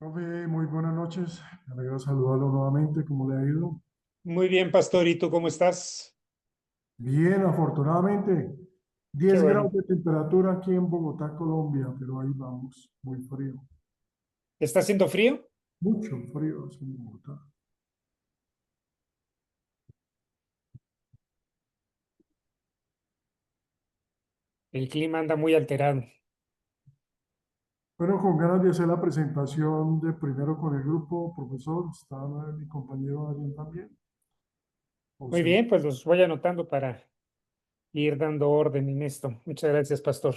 Profe, muy buenas noches. Me alegra saludarlo nuevamente. ¿Cómo le ha ido? Muy bien, Pastor, ¿y tú cómo estás? Bien, afortunadamente. Qué 10 grados bueno. de temperatura aquí en Bogotá, Colombia, pero ahí vamos, muy frío. ¿Está haciendo frío? Mucho frío es en Bogotá. El clima anda muy alterado. Bueno, con ganas de hacer la presentación de primero con el grupo, profesor, está mi compañero Adrián también. Muy Ausente. bien, pues los voy anotando para ir dando orden en esto. Muchas gracias, Pastor.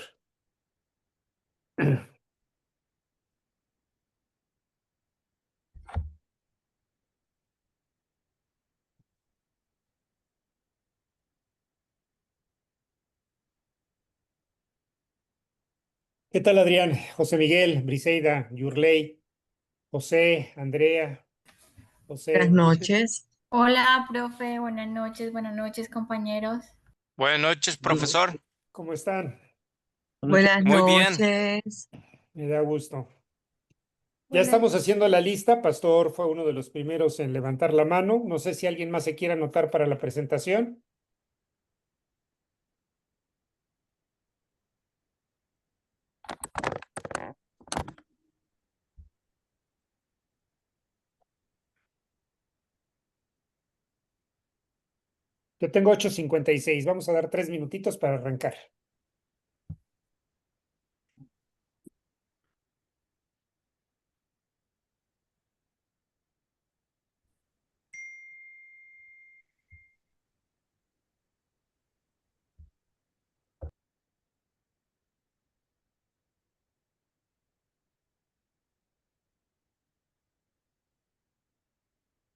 ¿Qué tal, Adrián? José Miguel, Briseida, Yurley, José, Andrea, Buenas José. noches. Hola, profe, buenas noches, compañeros. Buenas noches, profesor. ¿Cómo están? Buenas Muy bien. noches. Me da gusto. Ya Buenas estamos noches. haciendo la lista. Pastor fue uno de los primeros en levantar la mano. No sé si alguien más se quiere anotar para la presentación. Yo tengo 8:56. Vamos a dar 3 minutitos para arrancar.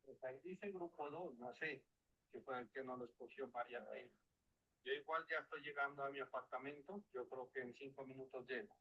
Pues ahí dice grupo 2, no sé, que fue el que no lo escogió María Reina. Yo igual ya estoy llegando a mi apartamento, yo creo que en 5 minutos llego.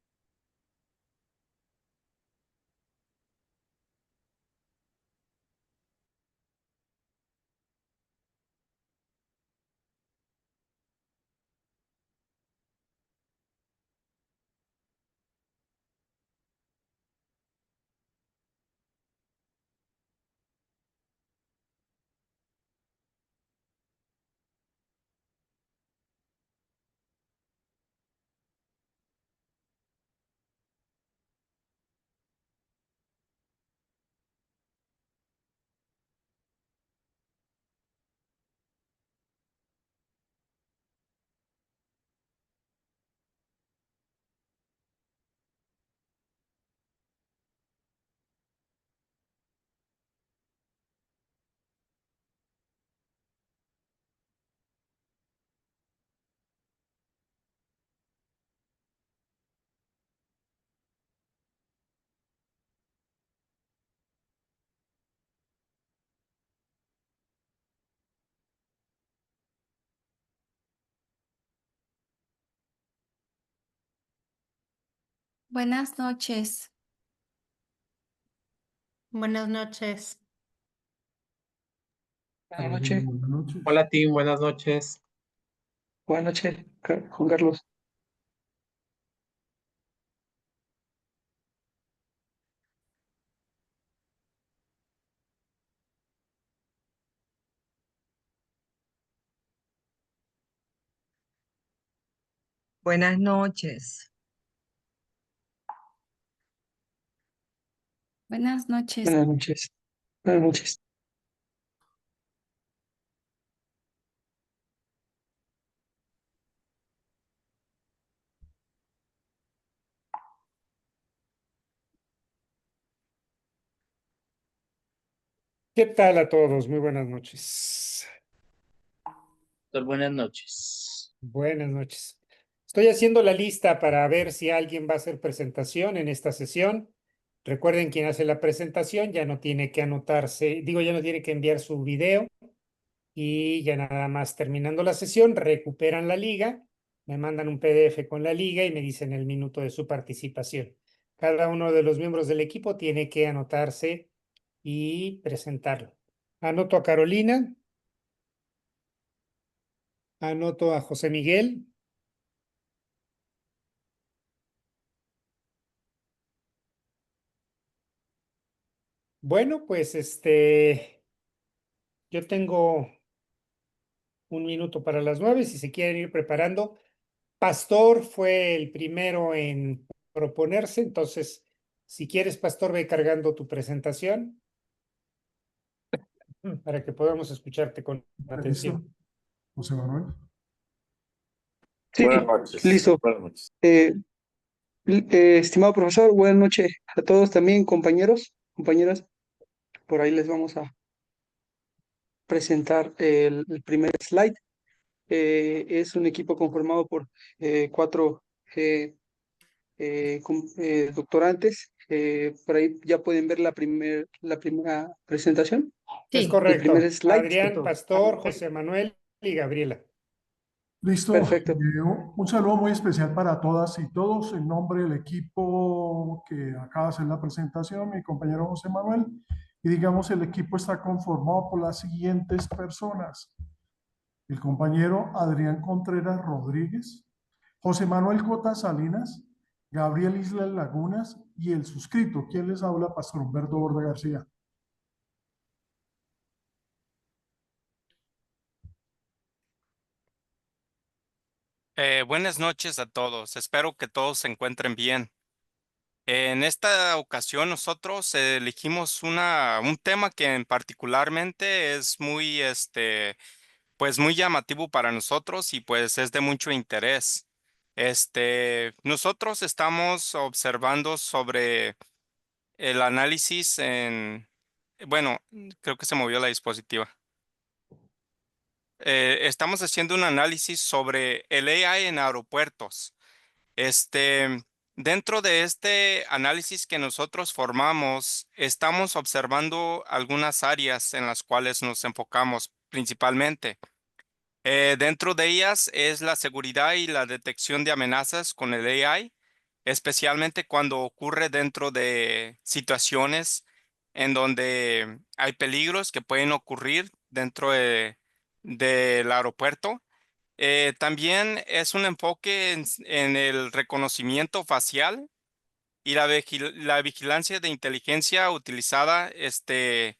Buenas noches. Buenas noches. Buenas Adrián, noches. buenas noches. Hola, Tim. Buenas noches. Buenas noches, Juan Carlos. Buenas noches. Buenas noches. Buenas noches. Buenas noches. ¿Qué tal a todos? Muy buenas noches. Doctor, buenas noches. Buenas noches. Estoy haciendo la lista para ver si alguien va a hacer presentación en esta sesión. Recuerden, quien hace la presentación ya no tiene que anotarse, digo, ya no tiene que enviar su video y ya nada más terminando la sesión, recuperan la liga, me mandan un PDF con la liga y me dicen el minuto de su participación. Cada uno de los miembros del equipo tiene que anotarse y presentarlo. Anoto a Carolina, anoto a José Miguel, Bueno, pues yo tengo un minuto para las 9, si se quieren ir preparando. Pastor fue el primero en proponerse, entonces, si quieres, Pastor, ve cargando tu presentación para que podamos escucharte con atención. Listo. José Manuel. Sí, Buenas noches. listo. Buenas noches. Estimado profesor, buenas noches a todos también, compañeros, compañeras. Por ahí les vamos a presentar el primer slide. Es un equipo conformado por 4 doctorantes. Por ahí ya pueden ver la primera presentación. Es Sí. El primer correcto. slide. Adrián, Pastor, José Manuel y Gabriela. Listo. Perfecto. Un saludo muy especial para todas y todos en nombre del equipo que acaba de hacer la presentación, mi compañero José Manuel. Y digamos, el equipo está conformado por las siguientes personas. El compañero Adrián Contreras Rodríguez, José Manuel Cota Salinas, Gabriel Islas Lagunas y el suscrito. ¿Quién les habla? Pastor Humberto Borda García. Buenas noches a todos. Espero que todos se encuentren bien. En esta ocasión nosotros elegimos un tema que en particularmente es muy, pues muy llamativo para nosotros y pues es de mucho interés. Nosotros estamos observando sobre el análisis bueno, creo que se movió la dispositiva. Estamos haciendo un análisis sobre el AI en aeropuertos. Este, Dentro de este análisis que nosotros formamos, estamos observando algunas áreas en las cuales nos enfocamos principalmente. Dentro de ellas es la seguridad y la detección de amenazas con el AI, especialmente cuando ocurre dentro de situaciones en donde hay peligros que pueden ocurrir dentro del aeropuerto. También es un enfoque en el reconocimiento facial y la vigilancia de inteligencia utilizada en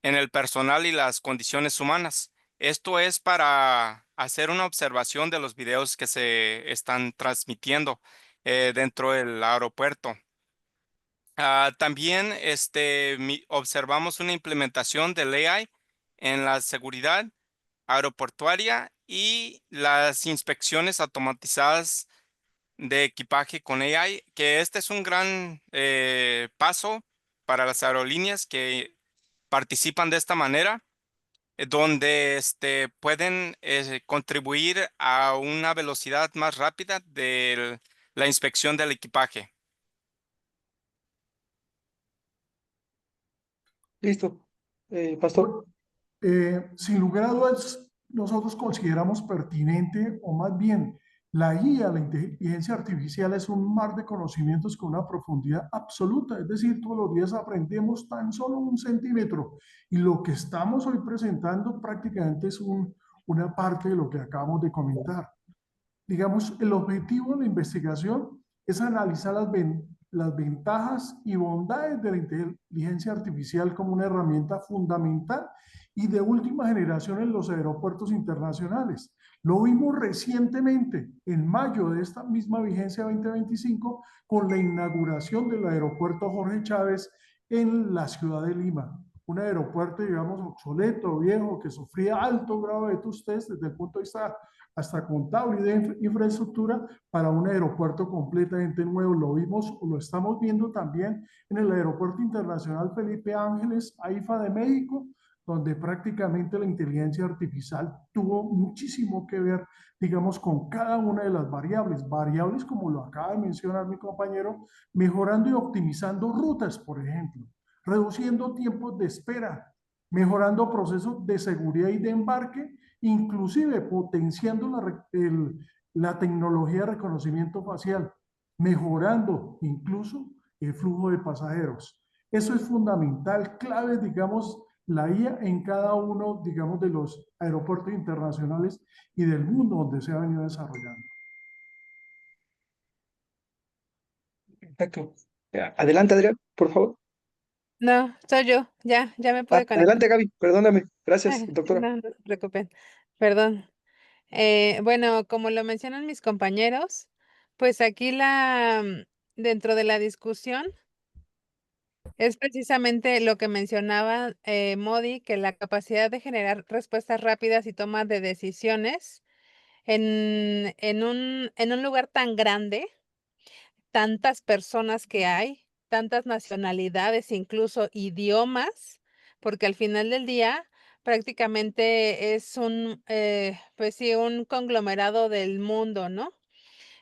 el personal y las condiciones humanas. Esto es para hacer una observación de los videos que se están transmitiendo dentro del aeropuerto. También observamos una implementación del AI en la seguridad aeroportuaria y las inspecciones automatizadas de equipaje con AI, que este es un gran paso para las aerolíneas que participan de esta manera, donde pueden contribuir a una velocidad más rápida de la inspección del equipaje. Listo. Pastor. Sin lugar a dudas, nosotros consideramos pertinente, o más bien, la guía, la inteligencia artificial es un mar de conocimientos con una profundidad absoluta, es decir, todos los días aprendemos tan solo un centímetro y lo que estamos hoy presentando prácticamente es una parte de lo que acabamos de comentar. Digamos, el objetivo de la investigación es analizar las ventajas y bondades de la inteligencia artificial como una herramienta fundamental y de última generación en los aeropuertos internacionales. Lo vimos recientemente, en mayo de esta misma vigencia 2025, con la inauguración del aeropuerto Jorge Chávez en la ciudad de Lima. Un aeropuerto, digamos, obsoleto, viejo, que sufría alto grado de test desde el punto de vista hasta contable y de infraestructura para un aeropuerto completamente nuevo. Lo vimos, lo estamos viendo también en el Aeropuerto Internacional Felipe Ángeles, AIFA de México, donde prácticamente la inteligencia artificial tuvo muchísimo que ver, digamos, con cada una de las variables como lo acaba de mencionar mi compañero, mejorando y optimizando rutas, por ejemplo, reduciendo tiempos de espera, mejorando procesos de seguridad y de embarque, inclusive potenciando la tecnología de reconocimiento facial, mejorando incluso el flujo de pasajeros. Eso es fundamental, clave, digamos, la IA en cada uno, digamos, de los aeropuertos internacionales y del mundo donde se ha venido desarrollando. Perfecto. Adelante, Adrián, por favor. No, soy yo, ya me pude conectar. Adelante, Gaby, perdóname. Gracias, Ay, doctora. no se preocupen, perdón. Bueno, como lo mencionan mis compañeros, pues aquí dentro de la discusión es precisamente lo que mencionaba Modi, que la capacidad de generar respuestas rápidas y toma de decisiones en un lugar tan grande, tantas personas que hay, tantas nacionalidades, incluso idiomas, porque al final del día prácticamente es pues sí, un conglomerado del mundo, ¿no?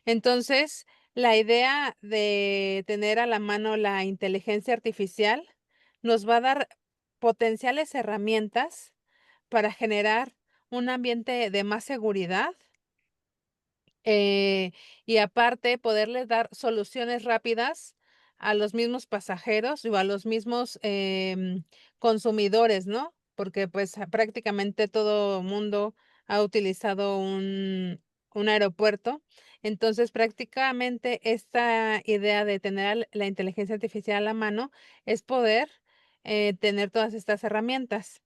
Entonces, la idea de tener a la mano la inteligencia artificial nos va a dar potenciales herramientas para generar un ambiente de más seguridad, eh, y aparte poderles dar soluciones rápidas a los mismos pasajeros o a los mismos consumidores, ¿no? Porque pues prácticamente todo mundo ha utilizado un aeropuerto. Entonces, prácticamente esta idea de tener la inteligencia artificial a la mano es poder tener todas estas herramientas.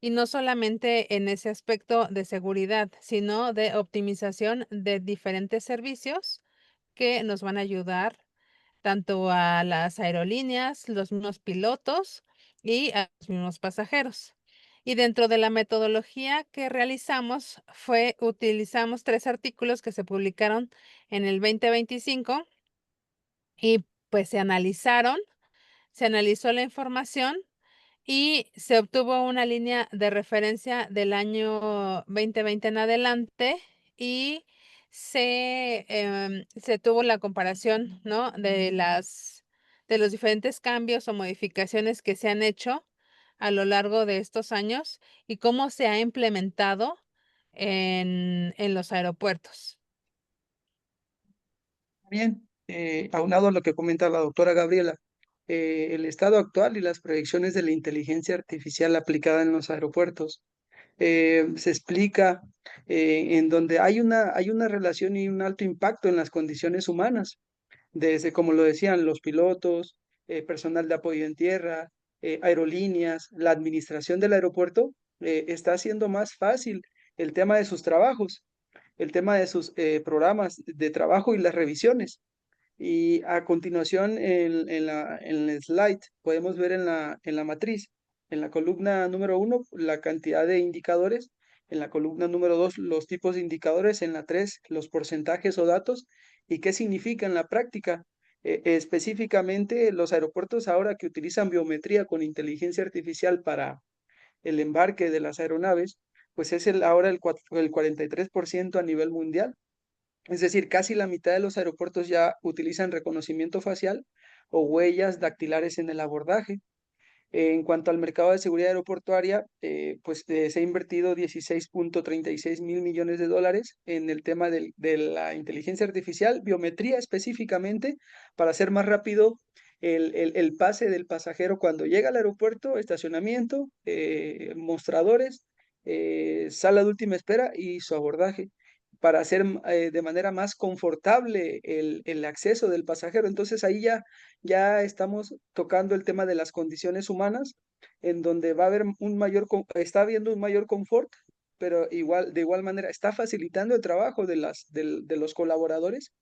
Y no solamente en ese aspecto de seguridad, sino de optimización de diferentes servicios que nos van a ayudar tanto a las aerolíneas, los mismos pilotos y a los mismos pasajeros. Y dentro de la metodología que realizamos utilizamos 3 artículos que se publicaron en el 2025 y pues se analizó la información y se obtuvo una línea de referencia del año 2020 en adelante y se tuvo la comparación, ¿no? De los diferentes cambios o modificaciones que se han hecho a lo largo de estos años y cómo se ha implementado en los aeropuertos. Bien, aunado a lo que comenta la doctora Gabriela, el estado actual y las proyecciones de la inteligencia artificial aplicada en los aeropuertos se explica en donde hay una relación y un alto impacto en las condiciones humanas, desde, como lo decían, los pilotos, personal de apoyo en tierra, aerolíneas, la administración del aeropuerto, está haciendo más fácil el tema de sus trabajos, el tema de sus programas de trabajo y las revisiones. Y a continuación, en el slide, podemos ver en la matriz, en la columna número 1, la cantidad de indicadores, en la columna número 2, los tipos de indicadores, en la 3, los porcentajes o datos, y qué significa en la práctica. Específicamente, los aeropuertos ahora que utilizan biometría con inteligencia artificial para el embarque de las aeronaves, pues es ahora el 43% a nivel mundial. Es decir, casi la mitad de los aeropuertos ya utilizan reconocimiento facial o huellas dactilares en el abordaje. En cuanto al mercado de seguridad aeroportuaria, se ha invertido 16.36 mil millones de dólares en el tema de la inteligencia artificial, biometría específicamente, para hacer más rápido el pase del pasajero cuando llega al aeropuerto, estacionamiento, mostradores, sala de última espera y su abordaje, para hacer de manera más confortable el acceso del pasajero. Entonces ahí ya estamos tocando el tema de las condiciones humanas, en donde va a haber está habiendo un mayor confort, pero de igual manera está facilitando el trabajo de los colaboradores.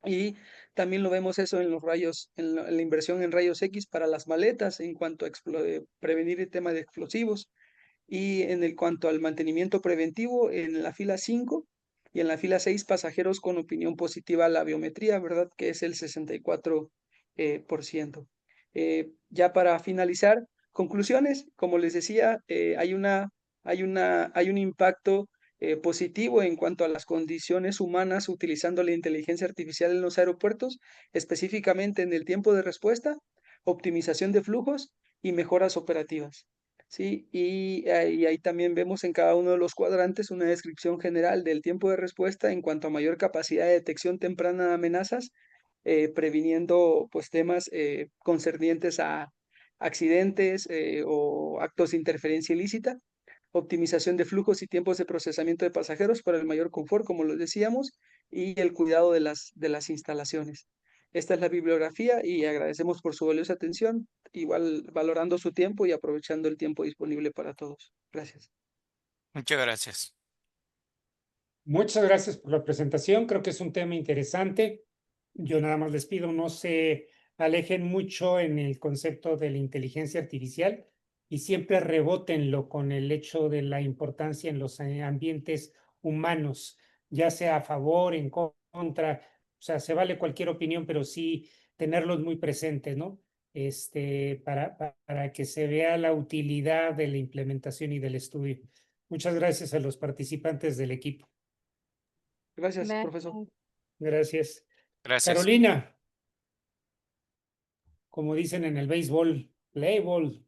Y también lo vemos eso en los rayos, en la inversión en rayos X para las maletas, en cuanto a prevenir el tema de explosivos. Y cuanto al mantenimiento preventivo, en la fila 5 y en la fila 6, pasajeros con opinión positiva a la biometría, ¿verdad? Que es el 64%. Ya para finalizar, conclusiones, como les decía, hay un impacto positivo en cuanto a las condiciones humanas utilizando la inteligencia artificial en los aeropuertos, específicamente en el tiempo de respuesta, optimización de flujos y mejoras operativas. Sí, y ahí también vemos en cada uno de los cuadrantes una descripción general del tiempo de respuesta en cuanto a mayor capacidad de detección temprana de amenazas, previniendo pues temas concernientes a accidentes o actos de interferencia ilícita, optimización de flujos y tiempos de procesamiento de pasajeros para el mayor confort, como lo decíamos, y el cuidado de las instalaciones. Esta es la bibliografía y agradecemos por su valiosa atención, igual valorando su tiempo y aprovechando el tiempo disponible para todos. Gracias. Muchas gracias. Muchas gracias por la presentación. Creo que es un tema interesante. Yo nada más les pido no se alejen mucho en el concepto de la inteligencia artificial y siempre rebótenlo con el hecho de la importancia en los ambientes humanos, ya sea a favor, en contra, o sea, se vale cualquier opinión, pero sí tenerlos muy presentes, ¿no? Para que se vea la utilidad de la implementación y del estudio. Muchas gracias a los participantes del equipo. Gracias, profesor. Gracias. Gracias. Carolina, como dicen en el béisbol, play ball.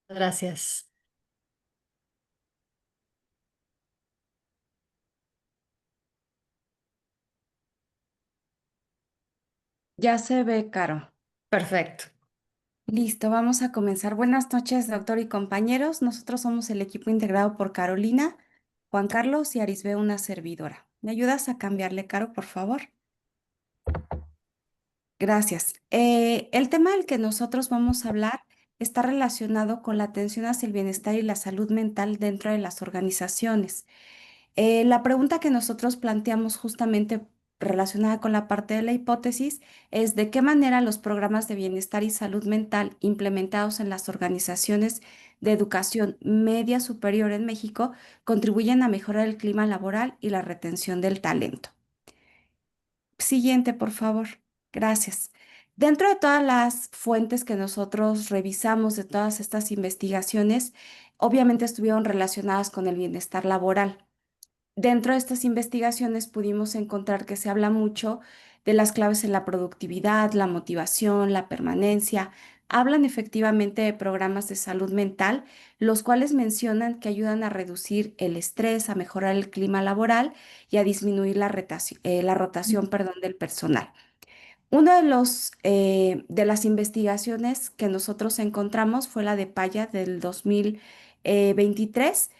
Gracias. Ya se ve, Caro. Perfecto. Listo, vamos a comenzar. Buenas noches, doctor y compañeros. Nosotros somos el equipo integrado por Carolina, Juan Carlos y Arisbe, una servidora. ¿Me ayudas a cambiarle, Caro, por favor? Gracias. El tema del que nosotros vamos a hablar está relacionado con la atención hacia el bienestar y la salud mental dentro de las organizaciones. La pregunta que nosotros planteamos justamente relacionada con la parte de la hipótesis es de qué manera los programas de bienestar y salud mental implementados en las organizaciones de educación media superior en México contribuyen a mejorar el clima laboral y la retención del talento. Siguiente, por favor. Gracias. Dentro de todas las fuentes que nosotros revisamos de todas estas investigaciones, obviamente estuvieron relacionadas con el bienestar laboral. Dentro de estas investigaciones pudimos encontrar que se habla mucho de las claves en la productividad, la motivación, la permanencia. Hablan efectivamente de programas de salud mental, los cuales mencionan que ayudan a reducir el estrés, a mejorar el clima laboral y a disminuir la rotación, del personal. Uno de las investigaciones que nosotros encontramos fue la de Paya del 2023,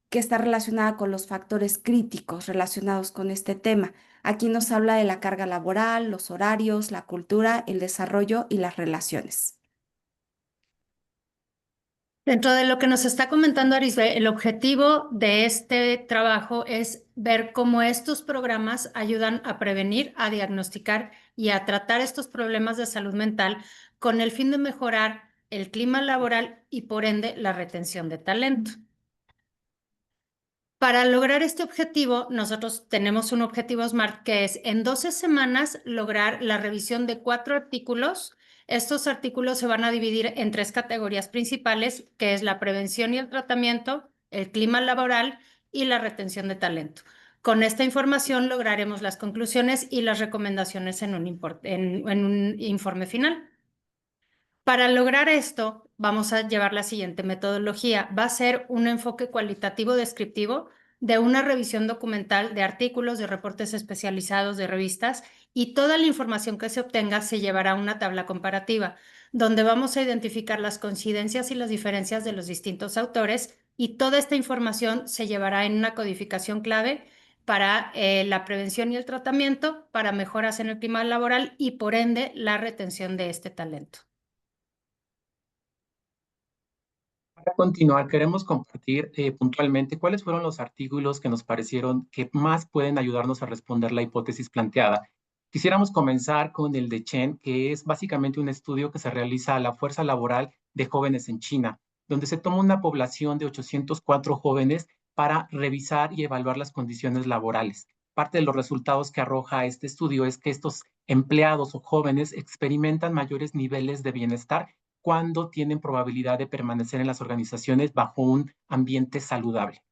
que está relacionada con los factores críticos relacionados con este tema. Aquí nos habla de la carga laboral, los horarios, la cultura, el desarrollo y las relaciones. Dentro de lo que nos está comentando Arisbe, el objetivo de este trabajo es ver cómo estos programas ayudan a prevenir, a diagnosticar y a tratar estos problemas de salud mental con el fin de mejorar el clima laboral y por ende la retención de talento. Para lograr este objetivo, nosotros tenemos un objetivo SMART que es en 12 semanas lograr la revisión de 4 artículos. Estos artículos se van a dividir en 3 categorías principales, que es la prevención y el tratamiento, el clima laboral y la retención de talento. Con esta información lograremos las conclusiones y las recomendaciones en un informe final. Para lograr esto, vamos a llevar la siguiente metodología. Va a ser un enfoque cualitativo descriptivo de una revisión documental de artículos, de reportes especializados, de revistas, y toda la información que se obtenga se llevará a una tabla comparativa, donde vamos a identificar las coincidencias y las diferencias de los distintos autores, y toda esta información se llevará en una codificación clave para la prevención y el tratamiento, para mejoras en el clima laboral y, por ende, la retención de este talento. Para continuar, queremos compartir puntualmente cuáles fueron los artículos que nos parecieron que más pueden ayudarnos a responder la hipótesis planteada. Quisiéramos comenzar con el de Chen, que es básicamente un estudio que se realiza a la fuerza laboral de jóvenes en China, donde se toma una población de 804 jóvenes para revisar y evaluar las condiciones laborales. Parte de los resultados que arroja este estudio es que estos empleados o jóvenes experimentan mayores niveles de bienestar cuando tienen probabilidad de permanecer en las organizaciones bajo un ambiente saludable.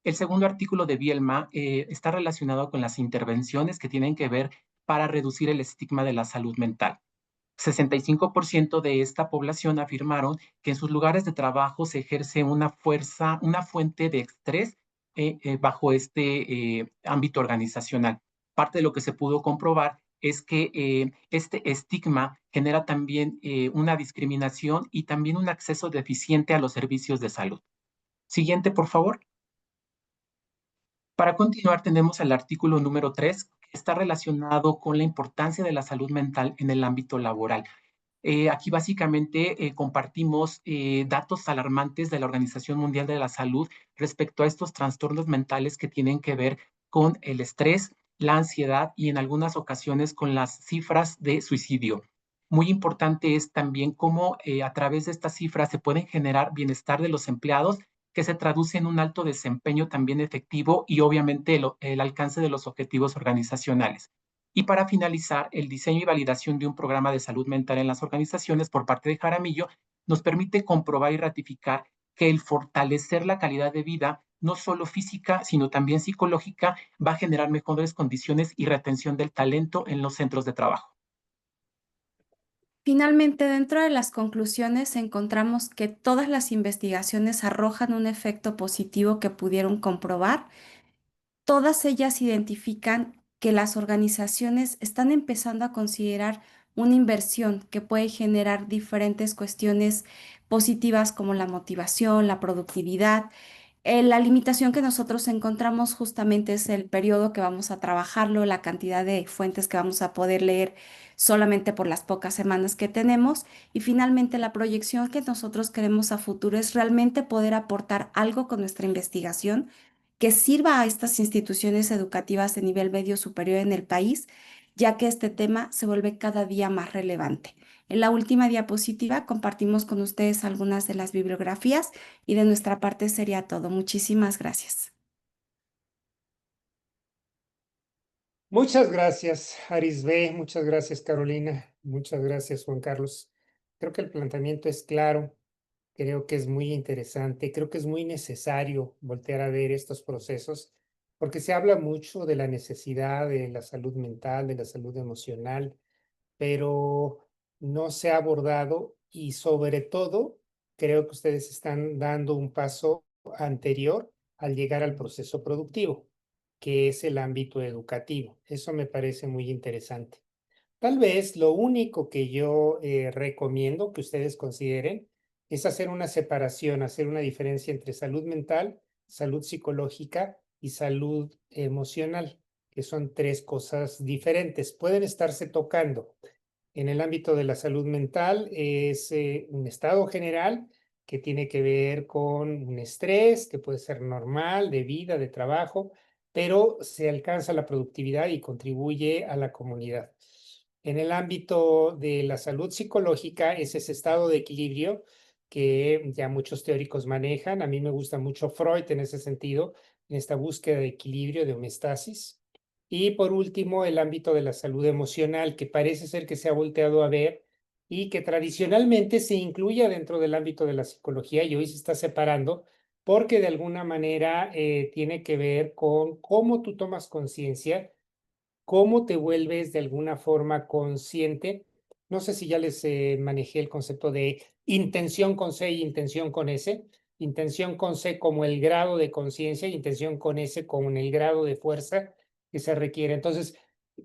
El segundo artículo de Bielma está relacionado con las intervenciones que tienen que ver para reducir el estigma de la salud mental. 65% de esta población afirmaron que en sus lugares de trabajo se ejerce una fuente de estrés bajo este ámbito organizacional. Parte de lo que se pudo comprobar es que este estigma genera también una discriminación y también un acceso deficiente a los servicios de salud. Siguiente, por favor. Para continuar, tenemos el artículo número 3, que está relacionado con la importancia de la salud mental en el ámbito laboral. Aquí básicamente compartimos datos alarmantes de la Organización Mundial de la Salud respecto a estos trastornos mentales que tienen que ver con el estrés, la ansiedad y en algunas ocasiones con las cifras de suicidio. Muy importante es también cómo a través de estas cifras se pueden generar bienestar de los empleados, que se traduce en un alto desempeño también efectivo y obviamente el alcance de los objetivos organizacionales. Y para finalizar, el diseño y validación de un programa de salud mental en las organizaciones por parte de Jaramillo nos permite comprobar y ratificar que el fortalecer la calidad de vida, no solo física, sino también psicológica, va a generar mejores condiciones y retención del talento en los centros de trabajo. Finalmente, dentro de las conclusiones encontramos que todas las investigaciones arrojan un efecto positivo que pudieron comprobar. Todas ellas identifican que las organizaciones están empezando a considerar una inversión que puede generar diferentes cuestiones positivas como la motivación, la productividad. La limitación que nosotros encontramos justamente es el periodo que vamos a trabajarlo, la cantidad de fuentes que vamos a poder leer solamente por las pocas semanas que tenemos. Y finalmente la proyección que nosotros queremos a futuro es realmente poder aportar algo con nuestra investigación que sirva a estas instituciones educativas de nivel medio superior en el país, ya que este tema se vuelve cada día más relevante. En la última diapositiva compartimos con ustedes algunas de las bibliografías y de nuestra parte sería todo. Muchísimas gracias. Muchas gracias, Arisbe. Muchas gracias, Carolina. Muchas gracias, Juan Carlos. Creo que el planteamiento es claro. Creo que es muy interesante. Creo que es muy necesario voltear a ver estos procesos porque se habla mucho de la necesidad de la salud mental, de la salud emocional, pero no se ha abordado y sobre todo creo que ustedes están dando un paso anterior al llegar al proceso productivo, que es el ámbito educativo. Eso me parece muy interesante. Tal vez lo único que yo recomiendo que ustedes consideren es hacer una separación, hacer una diferencia entre salud mental, salud psicológica y salud emocional, que son tres cosas diferentes. Pueden estarse tocando. En el ámbito de la salud mental es un estado general que tiene que ver con un estrés que puede ser normal, de vida, de trabajo, pero se alcanza la productividad y contribuye a la comunidad. En el ámbito de la salud psicológica es ese estado de equilibrio que ya muchos teóricos manejan. A mí me gusta mucho Freud en ese sentido, en esta búsqueda de equilibrio, de homeostasis. Y por último, el ámbito de la salud emocional, que parece ser que se ha volteado a ver y que tradicionalmente se incluye dentro del ámbito de la psicología y hoy se está separando porque de alguna manera tiene que ver con cómo tú tomas conciencia, cómo te vuelves de alguna forma consciente. No sé si ya les manejé el concepto de intención con C y intención con S. Intención con C como el grado de conciencia y intención con S como el grado de fuerza que se requiere. Entonces,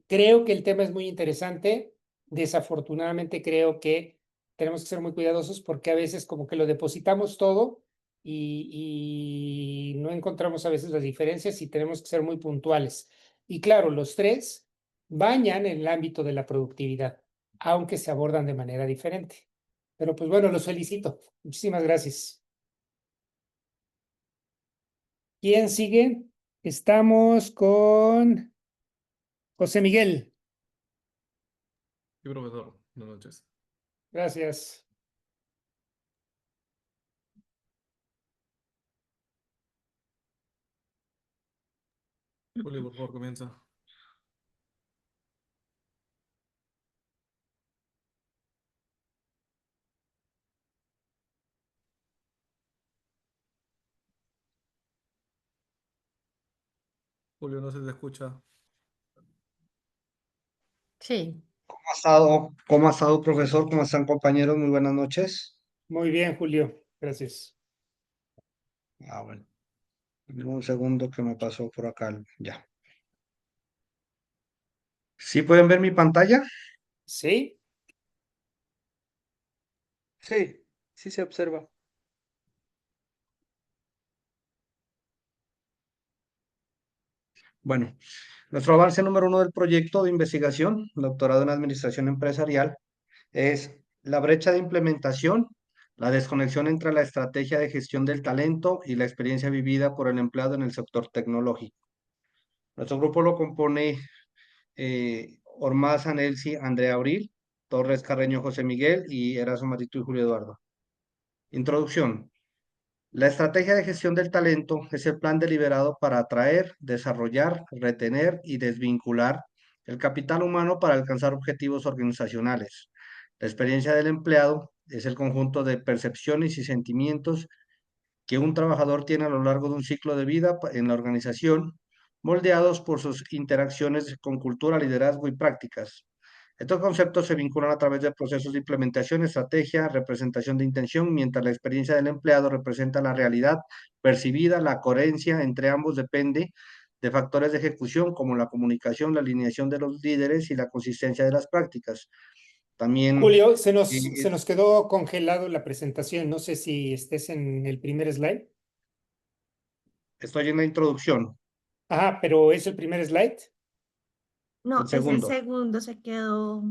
creo que el tema es muy interesante. Desafortunadamente, creo que tenemos que ser muy cuidadosos porque a veces como que lo depositamos todo y no encontramos a veces las diferencias y tenemos que ser muy puntuales. Y claro, los tres bañan en el ámbito de la productividad, aunque se abordan de manera diferente. Pero pues bueno, los felicito. Muchísimas gracias. ¿Quién sigue? Estamos con José Miguel. Sí, profesor. Buenas noches. Gracias. Julio, por favor, comienza. Julio, no se te escucha. Sí. ¿Cómo ha estado, profesor? ¿Cómo están, compañeros? Muy buenas noches. Muy bien, Julio. Gracias. Bueno. Un segundo que me pasó por acá. Ya. ¿Sí pueden ver mi pantalla? Sí. Sí, sí se observa. Bueno, nuestro avance número 1 del proyecto de investigación, doctorado en Administración Empresarial, es la brecha de implementación, la desconexión entre la estrategia de gestión del talento y la experiencia vivida por el empleado en el sector tecnológico. Nuestro grupo lo compone Ormaza Nelsi, Andrea Abril, Torres Carreño José Miguel y Erazo Matito y Julio Eduardo. Introducción. La estrategia de gestión del talento es el plan deliberado para atraer, desarrollar, retener y desvincular el capital humano para alcanzar objetivos organizacionales. La experiencia del empleado es el conjunto de percepciones y sentimientos que un trabajador tiene a lo largo de un ciclo de vida en la organización, moldeados por sus interacciones con cultura, liderazgo y prácticas. Estos conceptos se vinculan a través de procesos de implementación, estrategia, representación de intención, mientras la experiencia del empleado representa la realidad percibida, la coherencia entre ambos depende de factores de ejecución como la comunicación, la alineación de los líderes y la consistencia de las prácticas. También Julio, se nos quedó congelado la presentación. No sé si estés en el primer slide. estoy en la introducción, Ajá, pero ¿es el primer slide? No, el es el segundo. segundo, se quedó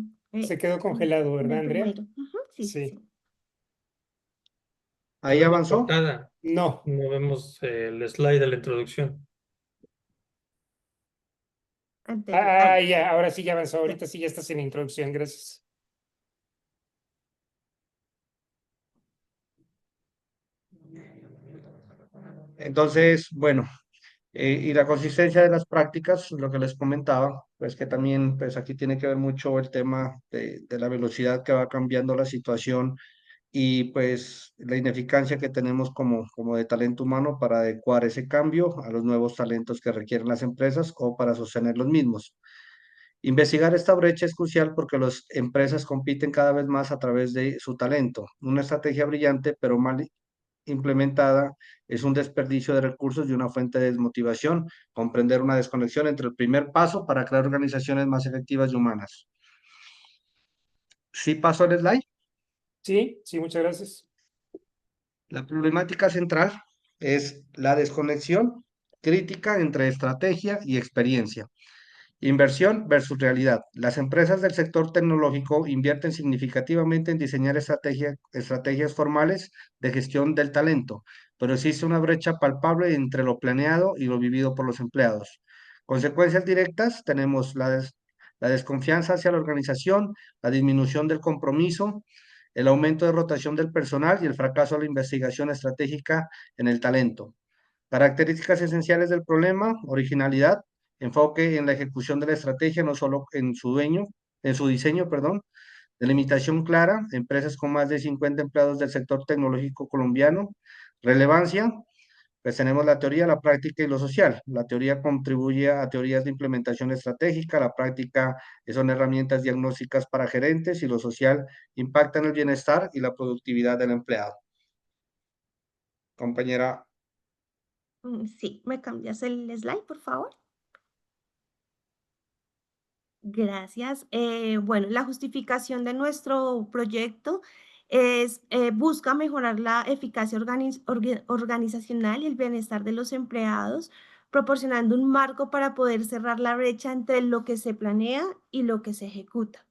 Se quedó congelado, en ¿verdad, el Andrea? primero. Ujú, sí, Sí. sí. ¿Ahí avanzó? No. No vemos el slide de la introducción. Anterior. Ah, ya, ahora sí ya avanzó. Ahorita sí ya estás en la introducción, gracias. Entonces, bueno, y la consistencia de las prácticas, lo que les comentaba, pues que también, pues aquí tiene que ver mucho el tema de la velocidad que va cambiando la situación y pues la ineficacia que tenemos como de talento humano para adecuar ese cambio a los nuevos talentos que requieren las empresas o para sostener los mismos. Investigar esta brecha es crucial porque las empresas compiten cada vez más a través de su talento. Una estrategia brillante, pero mal implementada, es un desperdicio de recursos y una fuente de desmotivación. Comprender una desconexión entre el primer paso para crear organizaciones más efectivas y humanas. ¿Sí pasó el slide? Sí, muchas gracias. La problemática central es la desconexión crítica entre estrategia y experiencia. Inversión versus realidad. Las empresas del sector tecnológico invierten significativamente en diseñar estrategias formales de gestión del talento, pero existe una brecha palpable entre lo planeado y lo vivido por los empleados. Consecuencias directas, tenemos la desconfianza hacia la organización, la disminución del compromiso, el aumento de rotación del personal y el fracaso de la investigación estratégica en el talento. Características esenciales del problema: originalidad, enfoque en la ejecución de la estrategia, no solo en su diseño, perdón, delimitación clara, empresas con más de 50 empleados del sector tecnológico colombiano, relevancia, pues tenemos la teoría, la práctica y lo social. La teoría contribuye a teorías de implementación estratégica, la práctica son herramientas diagnósticas para gerentes y lo social impacta en el bienestar y la productividad del empleado. Compañera. Sí, ¿me cambias el slide, por favor? Gracias. Bueno, la justificación de nuestro proyecto busca mejorar la eficacia organizacional y el bienestar de los empleados, proporcionando un marco para poder cerrar la brecha entre lo que se planea y lo que se ejecuta.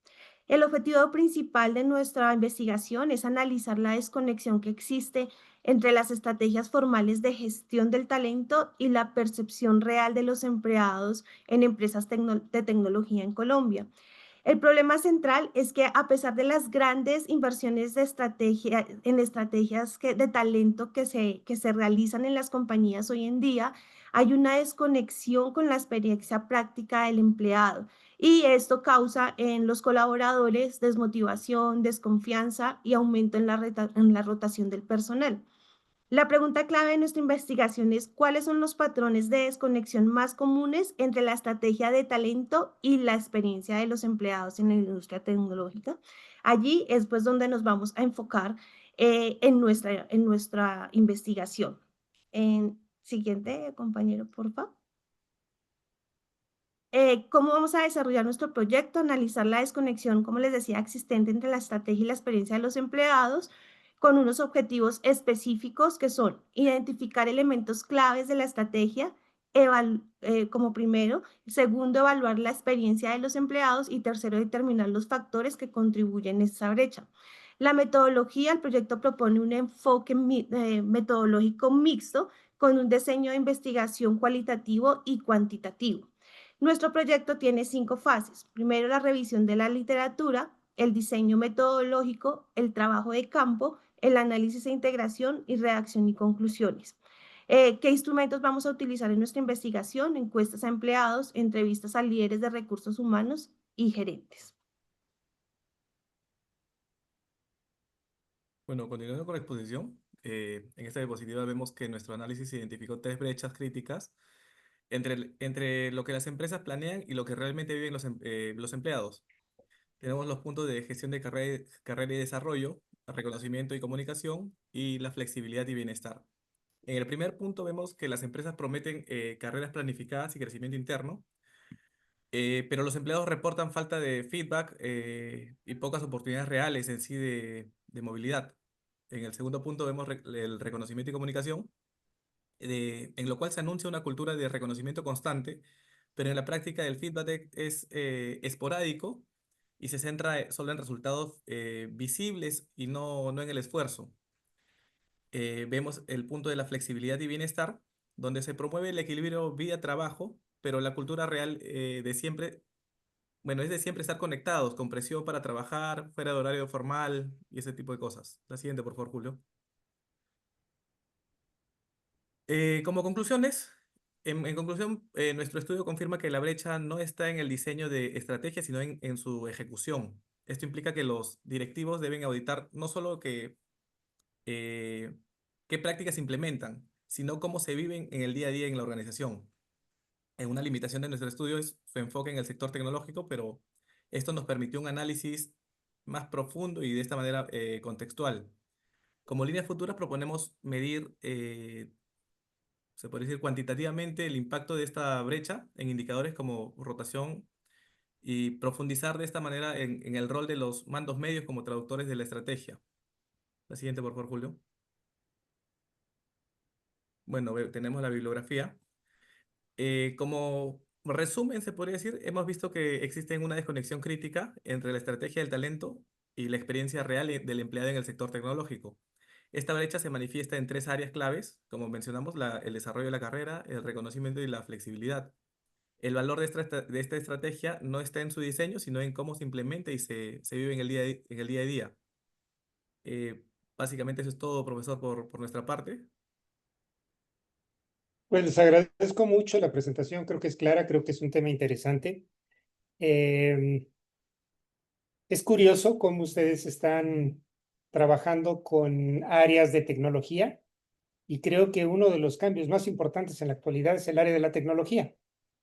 El objetivo principal de nuestra investigación es analizar la desconexión que existe entre las estrategias formales de gestión del talento y la percepción real de los empleados en empresas de tecnología en Colombia. El problema central es que a pesar de las grandes inversiones en estrategias de talento que se realizan en las compañías hoy en día, hay una desconexión con la experiencia práctica del empleado. Y esto causa en los colaboradores desmotivación, desconfianza y aumento en la rotación del personal. La pregunta clave de nuestra investigación es: ¿cuáles son los patrones de desconexión más comunes entre la estrategia de talento y la experiencia de los empleados en la industria tecnológica? Allí es pues donde nos vamos a enfocar en nuestra investigación. Siguiente, compañero, por favor. ¿Cómo vamos a desarrollar nuestro proyecto? Analizar la desconexión, como les decía, existente entre la estrategia y la experiencia de los empleados, con unos objetivos específicos que son identificar elementos claves de la estrategia como primero, segundo, evaluar la experiencia de los empleados y tercero, determinar los factores que contribuyen a esta brecha. La metodología, el proyecto propone un enfoque metodológico mixto con un diseño de investigación cualitativo y cuantitativo. Nuestro proyecto tiene 5 fases. Primero, la revisión de la literatura, el diseño metodológico, el trabajo de campo, el análisis e integración y redacción y conclusiones. ¿Qué instrumentos vamos a utilizar en nuestra investigación? Encuestas a empleados, entrevistas a líderes de recursos humanos y gerentes. Bueno, continuando con la exposición, en esta diapositiva vemos que nuestro análisis identificó 3 brechas críticas entre lo que las empresas planean y lo que realmente viven los empleados. Tenemos los puntos de gestión de carrera y desarrollo, reconocimiento y comunicación, y la flexibilidad y bienestar. En el primer punto vemos que las empresas prometen carreras planificadas y crecimiento interno, pero los empleados reportan falta de feedback y pocas oportunidades reales en sí de movilidad. En el segundo punto vemos el reconocimiento y comunicación, en lo cual se anuncia una cultura de reconocimiento constante, pero en la práctica el feedback es esporádico y se centra solo en resultados visibles y no en el esfuerzo. Vemos el punto de la flexibilidad y bienestar, donde se promueve el equilibrio vida-trabajo, pero la cultura real es de siempre estar conectados, con presión para trabajar, fuera de horario formal y ese tipo de cosas. La siguiente, por favor, Julio. Como conclusiones, en conclusión, nuestro estudio confirma que la brecha no está en el diseño de estrategias, sino en su ejecución. Esto implica que los directivos deben auditar no solo qué prácticas se implementan, sino cómo se viven en el día a día en la organización. Una limitación de nuestro estudio es su enfoque en el sector tecnológico, pero esto nos permitió un análisis más profundo y de esta manera contextual. Como líneas futuras proponemos medir, se puede decir cuantitativamente, el impacto de esta brecha en indicadores como rotación y profundizar de esta manera en el rol de los mandos medios como traductores de la estrategia. La siguiente, por favor, Julio. Bueno, tenemos la bibliografía. Como resumen, se podría decir, hemos visto que existe una desconexión crítica entre la estrategia del talento y la experiencia real del empleado en el sector tecnológico. Esta brecha se manifiesta en 3 áreas claves, como mencionamos, el desarrollo de la carrera, el reconocimiento y la flexibilidad. El valor de esta estrategia no está en su diseño, sino en cómo se implementa y se vive en el día a día. Básicamente eso es todo, profesor, por nuestra parte. Pues les agradezco mucho la presentación, creo que es clara, creo que es un tema interesante. Es curioso cómo ustedes están trabajando con áreas de tecnología y creo que uno de los cambios más importantes en la actualidad es el área de la tecnología,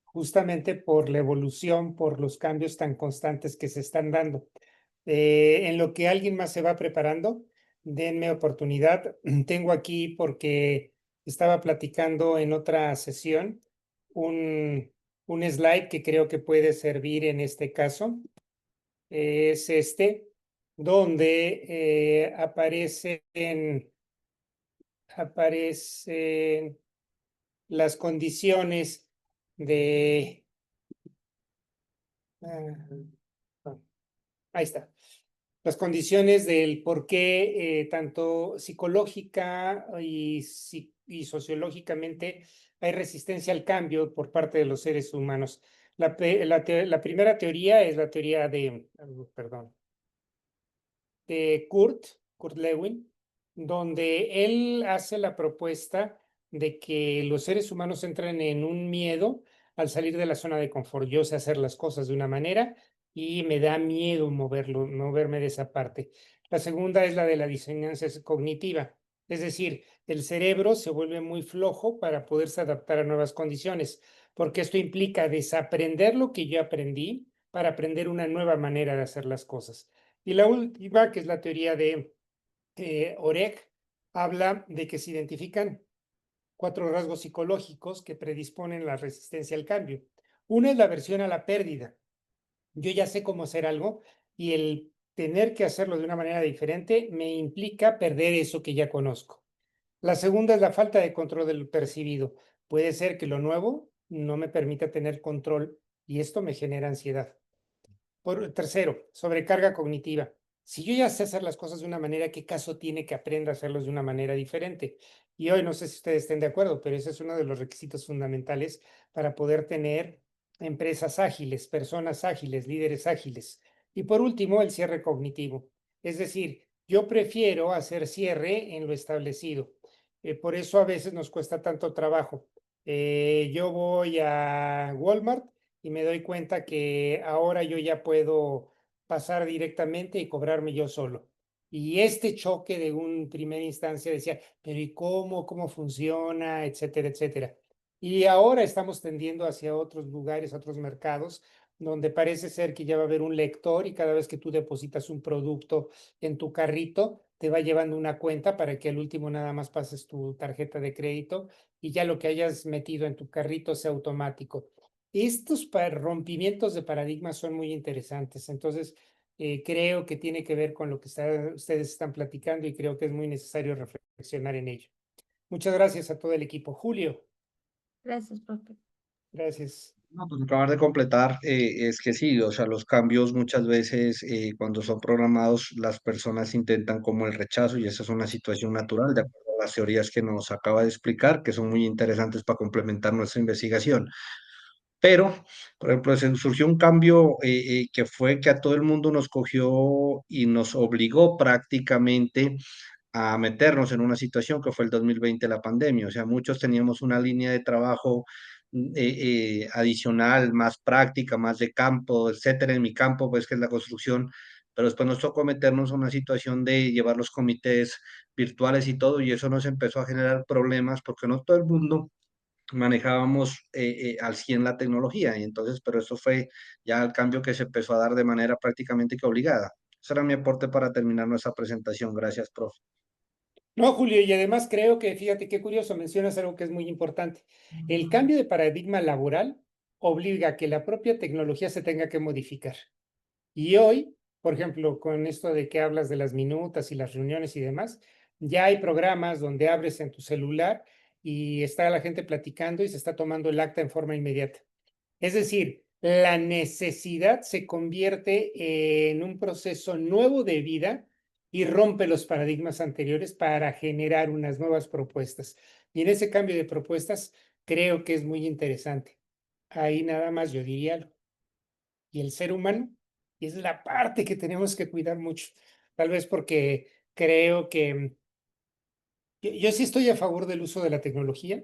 justamente por la evolución, por los cambios tan constantes que se están dando. En lo que alguien más se va preparando, denme oportunidad. Tengo aquí, porque estaba platicando en otra sesión, un slide que creo que puede servir en este caso. Es este, donde aparecen las condiciones de... ahí está. Las condiciones del por qué, tanto psicológica y sociológicamente, hay resistencia al cambio por parte de los seres humanos. La primera teoría es la teoría de Kurt Lewin, donde él hace la propuesta de que los seres humanos entran en un miedo al salir de la zona de confort. Yo sé hacer las cosas de una manera y me da miedo moverme de esa parte. La segunda es la de la disonancia cognitiva, es decir, el cerebro se vuelve muy flojo para poderse adaptar a nuevas condiciones, porque esto implica desaprender lo que yo aprendí para aprender una nueva manera de hacer las cosas. Y la última, que es la teoría de Oreg, habla de que se identifican 4 rasgos psicológicos que predisponen la resistencia al cambio. Una es la aversión a la pérdida. Yo ya sé cómo hacer algo y el tener que hacerlo de una manera diferente me implica perder eso que ya conozco. La segunda es la falta de control del percibido. Puede ser que lo nuevo no me permita tener control y esto me genera ansiedad. Tercero, sobrecarga cognitiva. Si yo ya sé hacer las cosas de una manera, ¿qué caso tiene que aprenda a hacerlos de una manera diferente? Y hoy no sé si ustedes estén de acuerdo, pero ese es uno de los requisitos fundamentales para poder tener empresas ágiles, personas ágiles, líderes ágiles. Y por último, el cierre cognitivo. Es decir, yo prefiero hacer cierre en lo establecido. Por eso a veces nos cuesta tanto trabajo. Yo voy a Walmart y me doy cuenta que ahora yo ya puedo pasar directamente y cobrarme yo solo. Y este choque de un primera instancia decía, pero ¿y cómo? ¿Cómo funciona? Etcétera, etcétera. Y ahora estamos tendiendo hacia otros lugares, otros mercados, donde parece ser que ya va a haber un lector y cada vez que tú depositas un producto en tu carrito, te va llevando una cuenta para que al último nada más pases tu tarjeta de crédito y ya lo que hayas metido en tu carrito sea automático. Estos rompimientos de paradigmas son muy interesantes. Entonces, creo que tiene que ver con lo que ustedes están platicando y creo que es muy necesario reflexionar en ello. Muchas gracias a todo el equipo. Julio, Gracias, profe. gracias. No, pues acabar de completar, es que sí, o sea, los cambios muchas veces cuando son programados, las personas intentan como el rechazo y esa es una situación natural de acuerdo a las teorías que nos acaba de explicar, que son muy interesantes para complementar nuestra investigación. Pero, por ejemplo, se surgió un cambio que fue que a todo el mundo nos cogió y nos obligó prácticamente a meternos en una situación que fue el 2020, la pandemia. O sea, muchos teníamos una línea de trabajo adicional, más práctica, más de campo, etcétera. En mi campo, pues que es la construcción, pero después nos tocó meternos en una situación de llevar los comités virtuales y todo, y eso nos empezó a generar problemas porque no todo el mundo manejábamos al 100 la tecnología, y entonces, pero eso fue ya el cambio que se empezó a dar de manera prácticamente que obligada. Ese era mi aporte para terminar nuestra presentación. Gracias, profe. No, Julio, y además creo que, fíjate qué curioso, mencionas algo que es muy importante. El cambio de paradigma laboral obliga a que la propia tecnología se tenga que modificar. Y hoy, por ejemplo, con esto de que hablas de las minutas y las reuniones y demás, ya hay programas donde abres en tu celular y está la gente platicando y se está tomando el acta en forma inmediata. Es decir, la necesidad se convierte en un proceso nuevo de vida y rompe los paradigmas anteriores para generar unas nuevas propuestas. Y en ese cambio de propuestas creo que es muy interesante. Ahí nada más yo diría algo. Y el ser humano es la parte que tenemos que cuidar mucho. Tal vez porque creo que yo sí estoy a favor del uso de la tecnología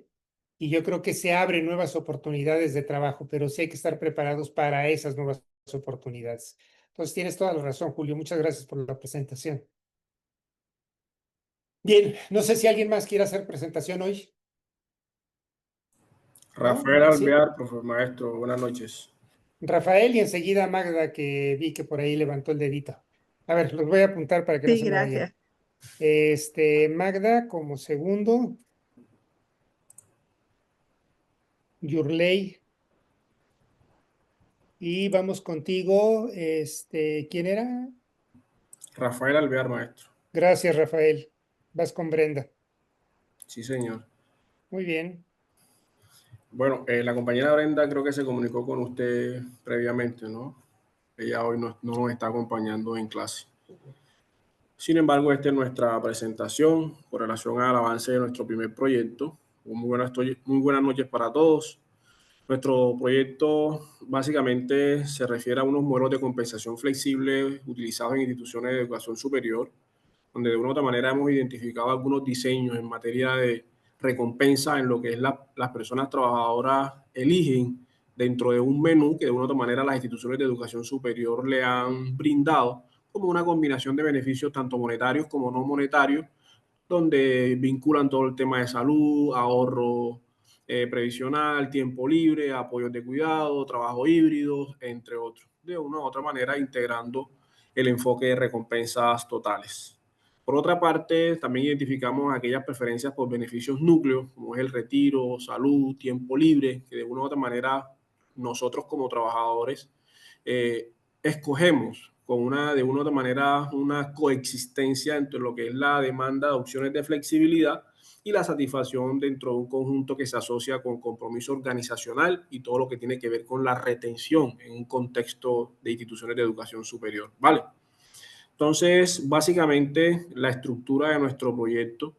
y yo creo que se abren nuevas oportunidades de trabajo, pero sí hay que estar preparados para esas nuevas oportunidades. Entonces tienes toda la razón, Julio. Muchas gracias por la presentación. Bien, no sé si alguien más quiere hacer presentación hoy. Rafael ¿No? ¿Sí? Alvear, profesor maestro, buenas noches. Rafael y enseguida Magda, que vi que por ahí levantó el dedito. A ver, los voy a apuntar para que no Sí, se me gracias. vayan. Magda como segundo. Yurley. Y vamos contigo. ¿Quién era? Rafael Alvear, maestro. Gracias, Rafael. Vas con Brenda. Sí, señor. Muy bien. Bueno, la compañera Brenda creo que se comunicó con usted previamente, ¿no? Ella hoy no nos está acompañando en clase. Sin embargo, esta es nuestra presentación con relación al avance de nuestro primer proyecto. Muy buenas noches para todos. Nuestro proyecto básicamente se refiere a unos modelos de compensación flexible utilizados en instituciones de educación superior, donde de una u otra manera hemos identificado algunos diseños en materia de recompensa en lo que es las personas trabajadoras eligen dentro de un menú que de una u otra manera las instituciones de educación superior le han brindado como una combinación de beneficios tanto monetarios como no monetarios, donde vinculan todo el tema de salud, ahorro previsional, tiempo libre, apoyos de cuidado, trabajo híbrido, entre otros. De una u otra manera, integrando el enfoque de recompensas totales. Por otra parte, también identificamos aquellas preferencias por beneficios núcleos, como es el retiro, salud, tiempo libre, que de una u otra manera nosotros como trabajadores escogemos con de una u otra manera una coexistencia entre lo que es la demanda de opciones de flexibilidad y la satisfacción dentro de un conjunto que se asocia con compromiso organizacional y todo lo que tiene que ver con la retención en un contexto de instituciones de educación superior, ¿vale? Entonces, básicamente, la estructura de nuestro proyecto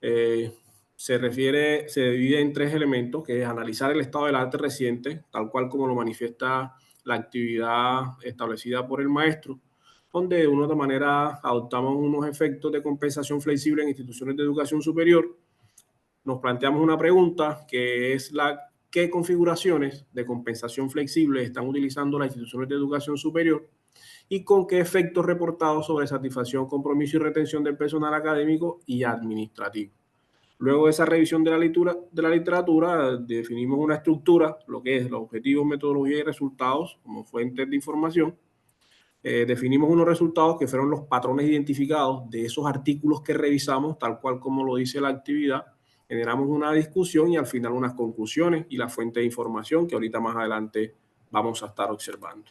se divide en 3 elementos, que es analizar el estado del arte reciente, tal cual como lo manifiesta la actividad establecida por el maestro, donde de una u otra manera adoptamos unos efectos de compensación flexible en instituciones de educación superior. Nos planteamos una pregunta que es ¿qué configuraciones de compensación flexible están utilizando las instituciones de educación superior y con qué efectos reportados sobre satisfacción, compromiso y retención del personal académico y administrativo? Luego de esa revisión de la literatura, definimos una estructura, lo que es los objetivos, metodología y resultados como fuentes de información. Definimos unos resultados que fueron los patrones identificados de esos artículos que revisamos, tal cual como lo dice la actividad. Generamos una discusión y al final unas conclusiones y la fuente de información que ahorita más adelante vamos a estar observando.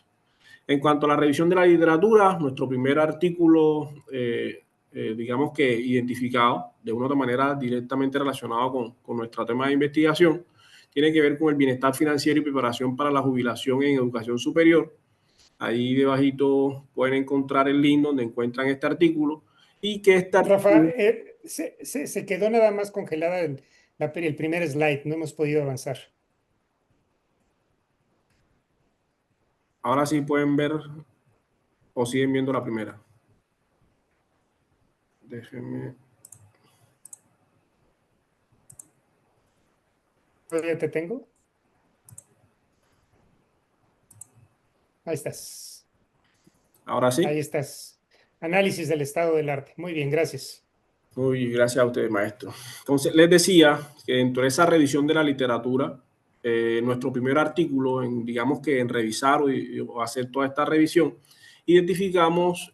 En cuanto a la revisión de la literatura, nuestro primer artículo, digamos que identificado de una u otra manera directamente relacionado con nuestro tema de investigación, tiene que ver con el bienestar financiero y preparación para la jubilación en educación superior. Ahí debajito pueden encontrar el link donde encuentran este artículo y que esta... Rafa, se quedó nada más congelada el primer slide, no hemos podido avanzar. Ahora sí pueden ver o siguen viendo la primera. Déjenme... ¿Todavía te tengo? Ahí estás. Ahora sí. Ahí estás. Análisis del estado del arte. Muy bien, gracias. Muy gracias a ustedes, maestro. Entonces, les decía que dentro de esa revisión de la literatura, nuestro primer artículo, digamos que en revisar o hacer toda esta revisión, identificamos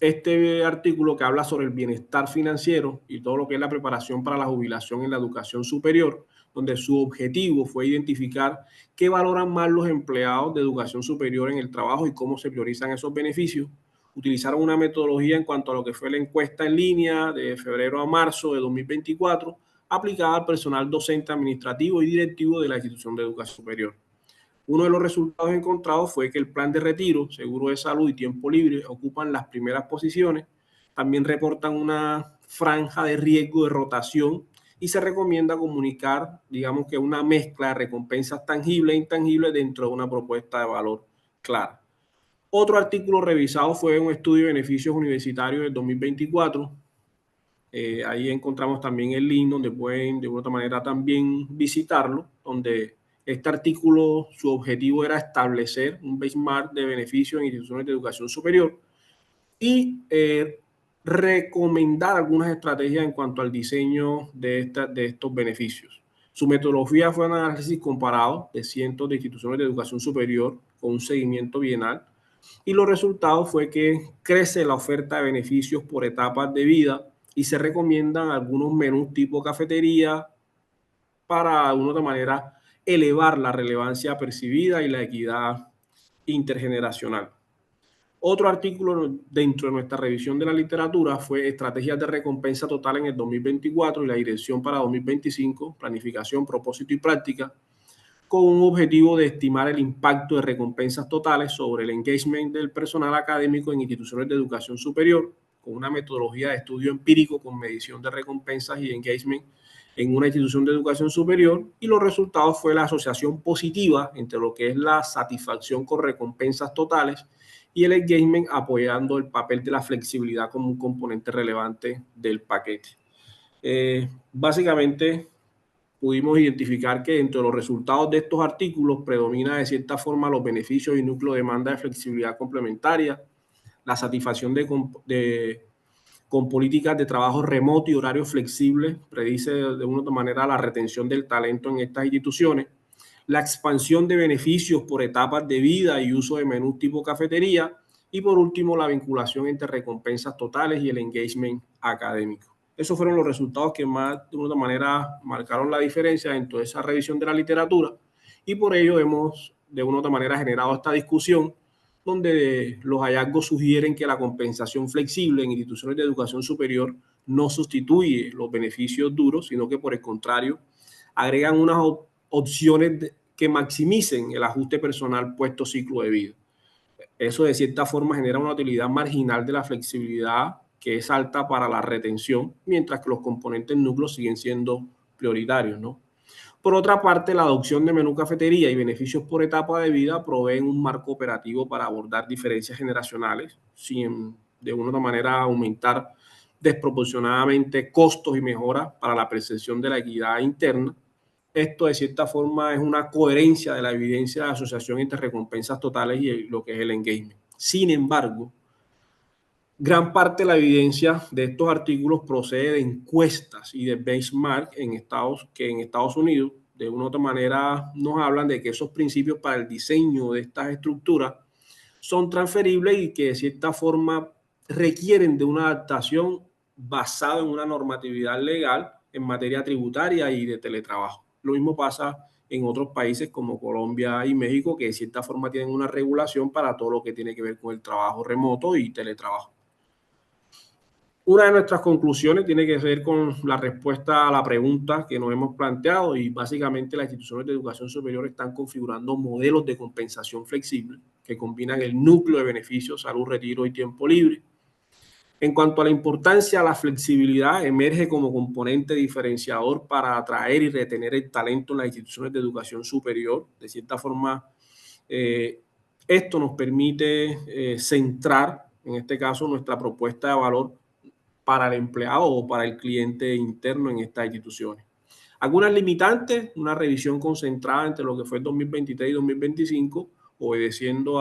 este artículo que habla sobre el bienestar financiero y todo lo que es la preparación para la jubilación en la educación superior, donde su objetivo fue identificar qué valoran más los empleados de educación superior en el trabajo y cómo se priorizan esos beneficios. Utilizaron una metodología en cuanto a lo que fue la encuesta en línea de febrero a marzo de 2024, aplicada al personal docente, administrativo y directivo de la institución de educación superior. Uno de los resultados encontrados fue que el plan de retiro, seguro de salud y tiempo libre ocupan las primeras posiciones. También reportan una franja de riesgo de rotación y se recomienda comunicar, digamos que una mezcla de recompensas tangibles e intangibles dentro de una propuesta de valor clara. Otro artículo revisado fue un estudio de beneficios universitarios del 2024. Ahí encontramos también el link donde pueden de otra manera también visitarlo, donde este artículo, su objetivo era establecer un benchmark de beneficios en instituciones de educación superior y recomendar algunas estrategias en cuanto al diseño de estos beneficios. Su metodología fue un análisis comparado de cientos de instituciones de educación superior con un seguimiento bienal y los resultados fue que crece la oferta de beneficios por etapas de vida y se recomiendan algunos menús tipo cafetería para de alguna otra manera elevar la relevancia percibida y la equidad intergeneracional. Otro artículo dentro de nuestra revisión de la literatura fue Estrategias de recompensa total en el 2024 y la dirección para 2025, planificación, propósito y práctica, con un objetivo de estimar el impacto de recompensas totales sobre el engagement del personal académico en instituciones de educación superior, con una metodología de estudio empírico con medición de recompensas y engagement en una institución de educación superior, y los resultados fue la asociación positiva entre lo que es la satisfacción con recompensas totales y el engagement, apoyando el papel de la flexibilidad como un componente relevante del paquete. Básicamente pudimos identificar que dentro de los resultados de estos artículos predomina de cierta forma los beneficios y núcleo de demanda de flexibilidad complementaria, la satisfacción con políticas de trabajo remoto y horarios flexibles, predice de una u otra manera la retención del talento en estas instituciones, la expansión de beneficios por etapas de vida y uso de menús tipo cafetería, y por último la vinculación entre recompensas totales y el engagement académico. Esos fueron los resultados que más de una manera marcaron la diferencia dentro de esa revisión de la literatura, y por ello hemos de una u otra manera generado esta discusión donde los hallazgos sugieren que la compensación flexible en instituciones de educación superior no sustituye los beneficios duros, sino que por el contrario, agregan unas opciones que maximicen el ajuste personal puesto ciclo de vida. Eso de cierta forma genera una utilidad marginal de la flexibilidad que es alta para la retención, mientras que los componentes núcleos siguen siendo prioritarios, ¿no? Por otra parte, la adopción de menú cafetería y beneficios por etapa de vida proveen un marco operativo para abordar diferencias generacionales, sin de una manera aumentar desproporcionadamente costos y mejoras para la percepción de la equidad interna. Esto, de cierta forma, es una coherencia de la evidencia de la asociación entre recompensas totales y lo que es el engagement. Sin embargo, gran parte de la evidencia de estos artículos procede de encuestas y de benchmark en Estados Unidos, de una u otra manera, nos hablan de que esos principios para el diseño de estas estructuras son transferibles y que de cierta forma requieren de una adaptación basada en una normatividad legal en materia tributaria y de teletrabajo. Lo mismo pasa en otros países como Colombia y México, que de cierta forma tienen una regulación para todo lo que tiene que ver con el trabajo remoto y teletrabajo. Una de nuestras conclusiones tiene que ver con la respuesta a la pregunta que nos hemos planteado, y básicamente las instituciones de educación superior están configurando modelos de compensación flexible que combinan el núcleo de beneficios, salud, retiro y tiempo libre. En cuanto a la importancia, la flexibilidad emerge como componente diferenciador para atraer y retener el talento en las instituciones de educación superior. De cierta forma, esto nos permite centrar, en este caso, nuestra propuesta de valor para el empleado o para el cliente interno en estas instituciones. Algunas limitantes: una revisión concentrada entre lo que fue el 2023 y 2025, obedeciendo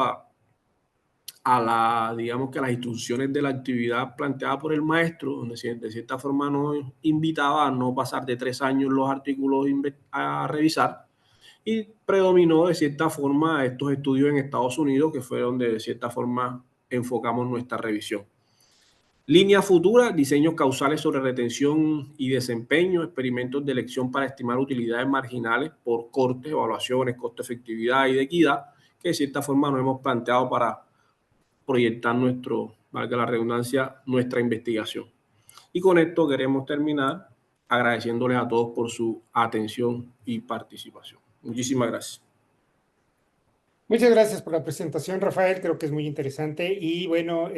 digamos que a las instrucciones de la actividad planteada por el maestro, donde de cierta forma nos invitaba a no pasar de 3 años los artículos a revisar, y predominó de cierta forma estos estudios en Estados Unidos, que fue donde de cierta forma enfocamos nuestra revisión. Línea futura: diseños causales sobre retención y desempeño, experimentos de elección para estimar utilidades marginales por cortes, evaluaciones, costo-efectividad y de equidad, que de cierta forma nos hemos planteado para proyectar valga la redundancia, nuestra investigación. Y con esto queremos terminar agradeciéndoles a todos por su atención y participación. Muchísimas gracias. Muchas gracias por la presentación, Rafael. Creo que es muy interesante y bueno,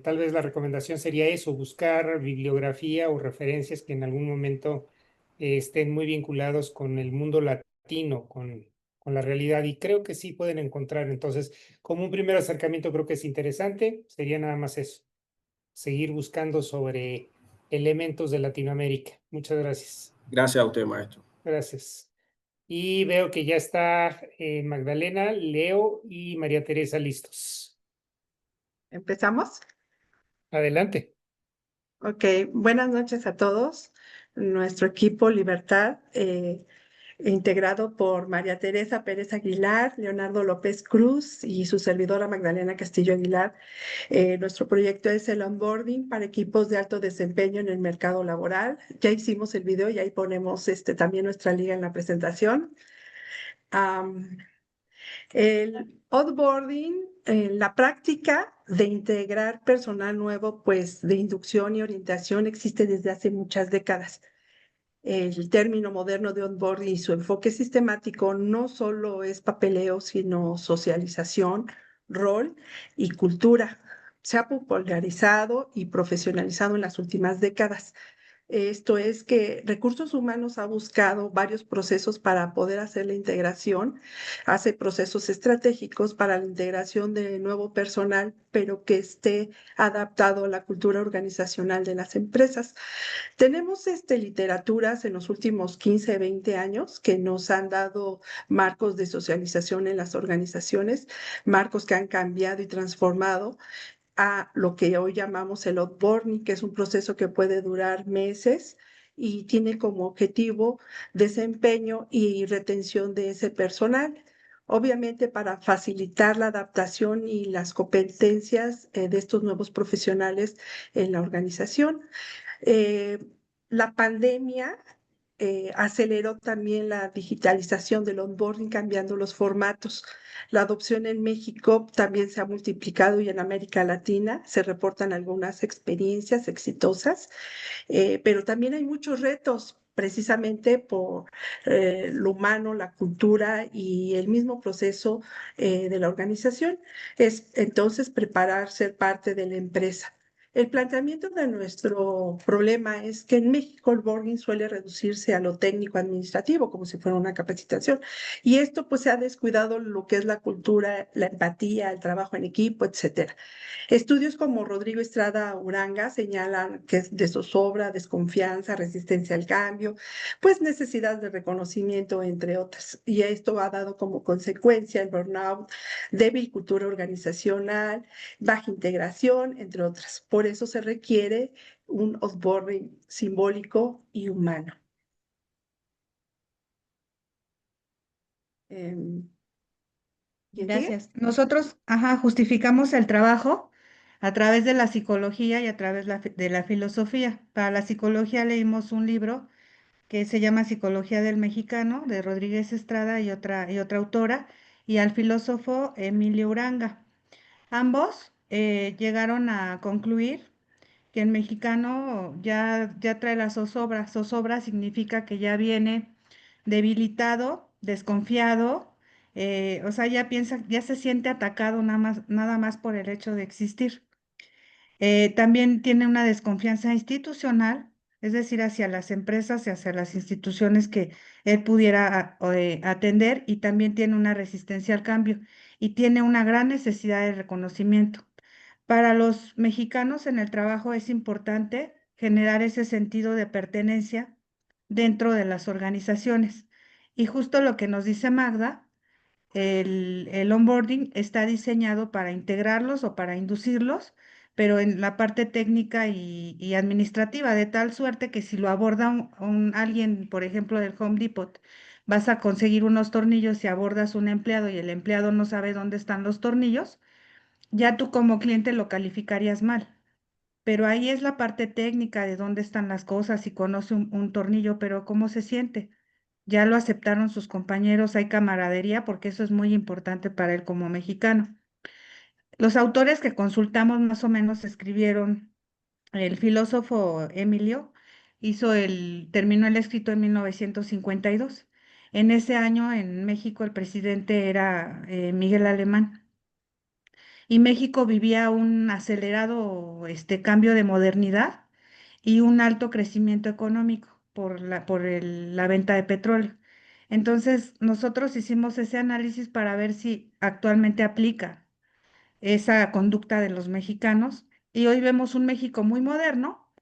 tal vez la recomendación sería eso: buscar bibliografía o referencias que en algún momento estén muy vinculados con el mundo latino, con la realidad, y creo que sí pueden encontrar. Entonces, como un primer acercamiento, creo que es interesante. Sería nada más eso, seguir buscando sobre elementos de Latinoamérica. Muchas gracias. Gracias a usted, maestro. Gracias. Y veo que ya está Magdalena, Leo y María Teresa listos. ¿Empezamos? Adelante. Ok, buenas noches a todos. Nuestro equipo Libertad, integrado por María Teresa Pérez Aguilar, Leonardo López Cruz y su servidora Magdalena Castillo Aguilar. Nuestro proyecto es el onboarding para equipos de alto desempeño en el mercado laboral. Ya hicimos el video y ahí ponemos también nuestra liga en la presentación. El onboarding, la práctica de integrar personal nuevo, pues de inducción y orientación, existe desde hace muchas décadas. El término moderno de onboarding y su enfoque sistemático no solo es papeleo, sino socialización, rol y cultura. Se ha popularizado y profesionalizado en las últimas décadas. Esto es que Recursos Humanos ha buscado varios procesos para poder hacer la integración, hace procesos estratégicos para la integración de nuevo personal, pero que esté adaptado a la cultura organizacional de las empresas. Tenemos literaturas en los últimos 15, 20 años que nos han dado marcos de socialización en las organizaciones, marcos que han cambiado y transformado a lo que hoy llamamos el onboarding, que es un proceso que puede durar meses y tiene como objetivo desempeño y retención de ese personal. Obviamente, para facilitar la adaptación y las competencias de estos nuevos profesionales en la organización. La pandemia aceleró también la digitalización del onboarding, cambiando los formatos. La adopción en México también se ha multiplicado y en América Latina se reportan algunas experiencias exitosas, pero también hay muchos retos precisamente por lo humano, la cultura y el mismo proceso de la organización. Es entonces preparar, ser parte de la empresa. El planteamiento de nuestro problema es que en México el boarding suele reducirse a lo técnico administrativo, como si fuera una capacitación. Y esto pues se ha descuidado lo que es la cultura, la empatía, el trabajo en equipo, etcétera. Estudios como Rodrigo Estrada Uranga señalan que es de zozobra, desconfianza, resistencia al cambio, pues necesidad de reconocimiento, entre otras. Y esto ha dado como consecuencia el burnout, débil cultura organizacional, baja integración, entre otras. Por eso se requiere un onboarding simbólico y humano. ¿Quién sigue? Gracias. Nosotros, justificamos el trabajo a través de la psicología y a través de la filosofía. Para la psicología leímos un libro que se llama Psicología del Mexicano, de Rodríguez Estrada y otra autora, y al filósofo Emilio Uranga. Ambos llegaron a concluir que el mexicano ya trae la zozobra. Zozobra significa que ya viene debilitado, desconfiado, o sea, ya piensa, ya se siente atacado nada más por el hecho de existir. También tiene una desconfianza institucional, es decir, hacia las empresas y hacia las instituciones que él pudiera atender, y también tiene una resistencia al cambio y tiene una gran necesidad de reconocimiento. Para los mexicanos en el trabajo es importante generar ese sentido de pertenencia dentro de las organizaciones. Y justo lo que nos dice Magda, el onboarding está diseñado para integrarlos o para inducirlos, pero en la parte técnica y administrativa, de tal suerte que si lo aborda alguien, por ejemplo, del Home Depot, vas a conseguir unos tornillos y abordas un empleado y el empleado no sabe dónde están los tornillos, ya tú como cliente lo calificarías mal. Pero ahí es la parte técnica de dónde están las cosas y conoce un tornillo, pero ¿cómo se siente? Ya lo aceptaron sus compañeros, hay camaradería, porque eso es muy importante para él como mexicano. Los autores que consultamos más o menos escribieron, el filósofo Emilio terminó el escrito en 1952. En ese año en México el presidente era Miguel Alemán. Y México vivía un acelerado cambio de modernidad y un alto crecimiento económico por la venta de petróleo. Entonces, nosotros hicimos ese análisis para ver si actualmente aplica esa conducta de los mexicanos, y hoy vemos un México muy moderno,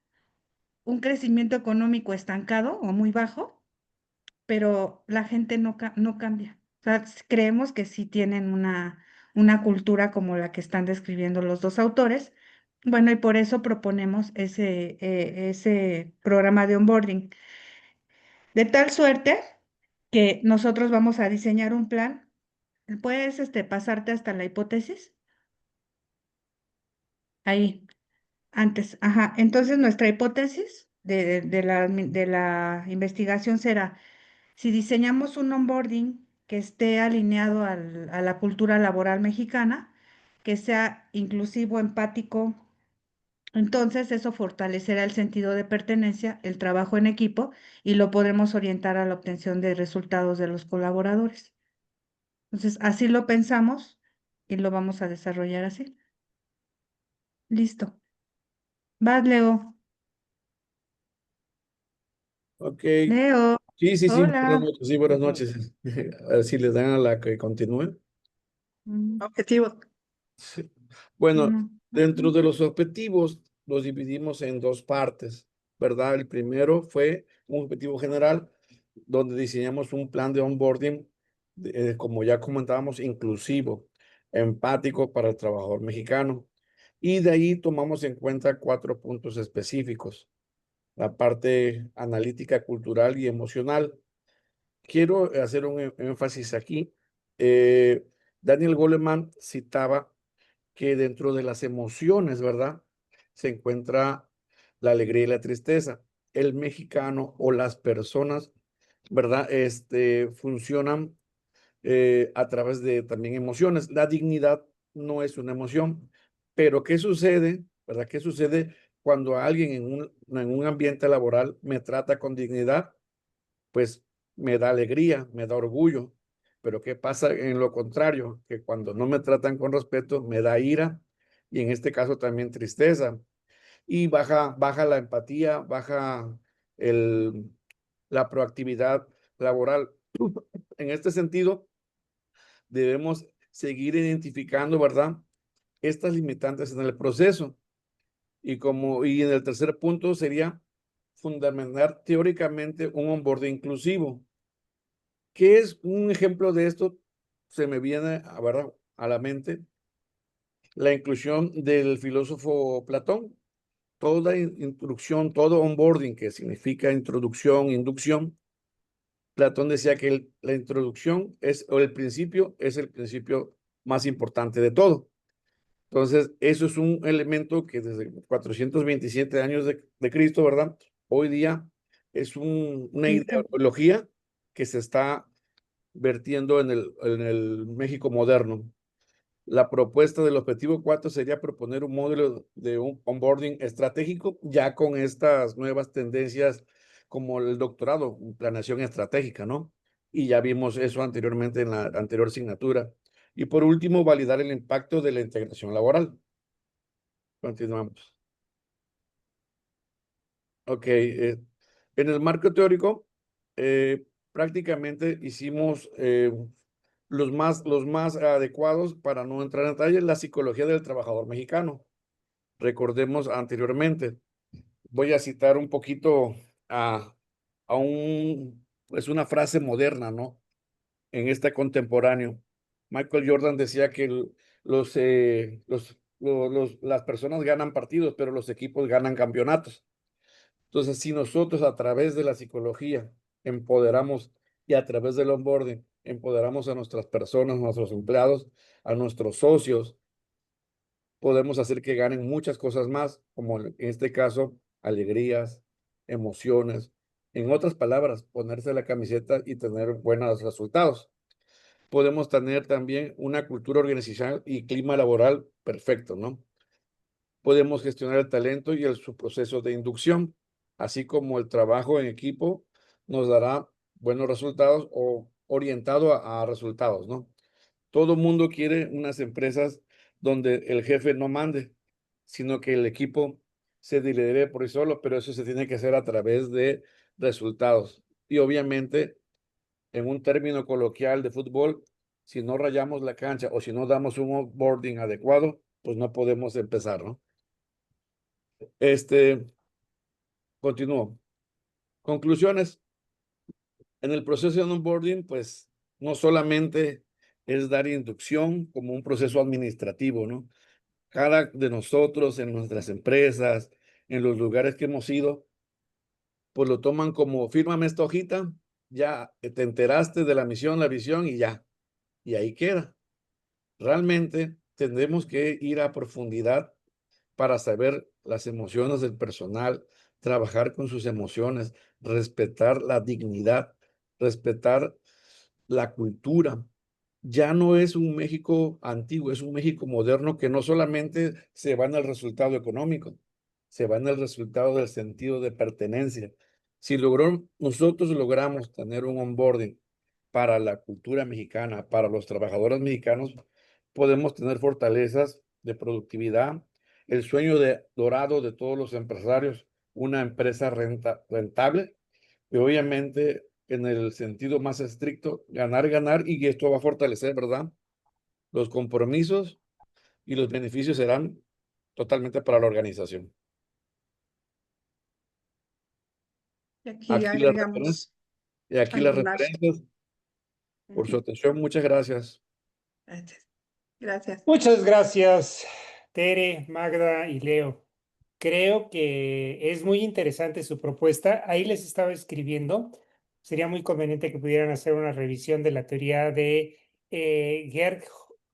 un crecimiento económico estancado o muy bajo, pero la gente no cambia. O sea, creemos que sí tienen una cultura como la que están describiendo los dos autores. Bueno, y por eso proponemos ese programa de onboarding. De tal suerte que nosotros vamos a diseñar un plan. ¿Puedes pasarte hasta la hipótesis? Ahí, antes. Ajá. Entonces, nuestra hipótesis de la investigación será: si diseñamos un onboarding que esté alineado a la cultura laboral mexicana, que sea inclusivo, empático, entonces eso fortalecerá el sentido de pertenencia, el trabajo en equipo, y lo podremos orientar a la obtención de resultados de los colaboradores. Entonces, así lo pensamos y lo vamos a desarrollar así. Listo. Vas, Leo. Ok. Leo. Sí, buenas Hola. noches, sí, buenas noches. A ver si le dan a la que continúe. Objetivo. Sí. Bueno, dentro de los objetivos los dividimos en dos partes, ¿verdad? El primero fue un objetivo general, donde diseñamos un plan de onboarding, como ya comentábamos, inclusivo, empático para el trabajador mexicano. Y de ahí tomamos en cuenta 4 puntos específicos: la parte analítica, cultural y emocional. Quiero hacer un énfasis aquí. Daniel Goleman citaba que dentro de las emociones, ¿verdad?, se encuentra la alegría y la tristeza. el mexicano o las personas, ¿verdad? Funcionan a través de también emociones. La dignidad no es una emoción, pero ¿qué sucede? ¿Verdad? ¿Qué sucede cuando alguien en un ambiente laboral me trata con dignidad? Pues me da alegría, me da orgullo. Pero ¿qué pasa en lo contrario? Que cuando no me tratan con respeto, me da ira y en este caso también tristeza. Y baja la empatía, baja la proactividad laboral. En este sentido, debemos seguir identificando, ¿verdad? Estas limitantes en el proceso. Y en el tercer punto sería fundamentar teóricamente un onboarding inclusivo. ¿Qué es un ejemplo de esto? Se me viene ¿verdad? A la mente la inclusión del filósofo Platón. Toda instrucción, todo onboarding, que significa introducción, inducción. Platón decía que la introducción o el principio es el principio más importante de todo. Entonces, eso es un elemento que desde 427 años de Cristo, ¿verdad? Hoy día es una ideología que se está vertiendo en el México moderno. La propuesta del objetivo 4 sería proponer un módulo de un onboarding estratégico ya con estas nuevas tendencias como el doctorado, planeación estratégica, ¿no? Y ya vimos eso anteriormente en la anterior asignatura. Y por último, validar el impacto de la integración laboral. Continuamos. Ok. En el marco teórico, prácticamente hicimos los más adecuados para no entrar en detalle, la psicología del trabajador mexicano. Recordemos anteriormente, voy a citar un poquito es una frase moderna, ¿no? En este contemporáneo. Michael Jordan decía que las personas ganan partidos, pero los equipos ganan campeonatos. Entonces, si nosotros a través de la psicología empoderamos y a través del onboarding empoderamos a nuestras personas, a nuestros empleados, a nuestros socios, podemos hacer que ganen muchas cosas más, como en este caso, alegrías, emociones. En otras palabras, ponerse la camiseta y tener buenos resultados. Podemos tener también una cultura organizacional y clima laboral perfecto, ¿no? Podemos gestionar el talento y su proceso de inducción, así como el trabajo en equipo nos dará buenos resultados o orientado a resultados, ¿no? Todo mundo quiere unas empresas donde el jefe no mande, sino que el equipo se lidere por sí solo, pero eso se tiene que hacer a través de resultados. Y obviamente, en un término coloquial de fútbol, si no rayamos la cancha o si no damos un onboarding adecuado, pues no podemos empezar, ¿no? Continúo. Conclusiones. En el proceso de onboarding, pues no solamente es dar inducción como un proceso administrativo, ¿no? Cada de nosotros en nuestras empresas, en los lugares que hemos ido, pues lo toman como fírmame esta hojita, ya te enteraste de la misión, la visión y ya, y ahí queda. Realmente tendremos que ir a profundidad para saber las emociones del personal, trabajar con sus emociones, respetar la dignidad, respetar la cultura. Ya no es un México antiguo, es un México moderno que no solamente se va en el resultado económico, se va en el resultado del sentido de pertenencia. Si nosotros logramos tener un onboarding para la cultura mexicana, para los trabajadores mexicanos, podemos tener fortalezas de productividad, el sueño dorado de todos los empresarios, una empresa rentable, y obviamente en el sentido más estricto, ganar, ganar, y esto va a fortalecer, ¿verdad? Los compromisos y los beneficios serán totalmente para la organización. Y aquí agregamos las referencias. Por su atención, muchas gracias. Gracias. Muchas gracias, Tere, Magda y Leo. Creo que es muy interesante su propuesta. Ahí les estaba escribiendo. Sería muy conveniente que pudieran hacer una revisión de la teoría de Gerd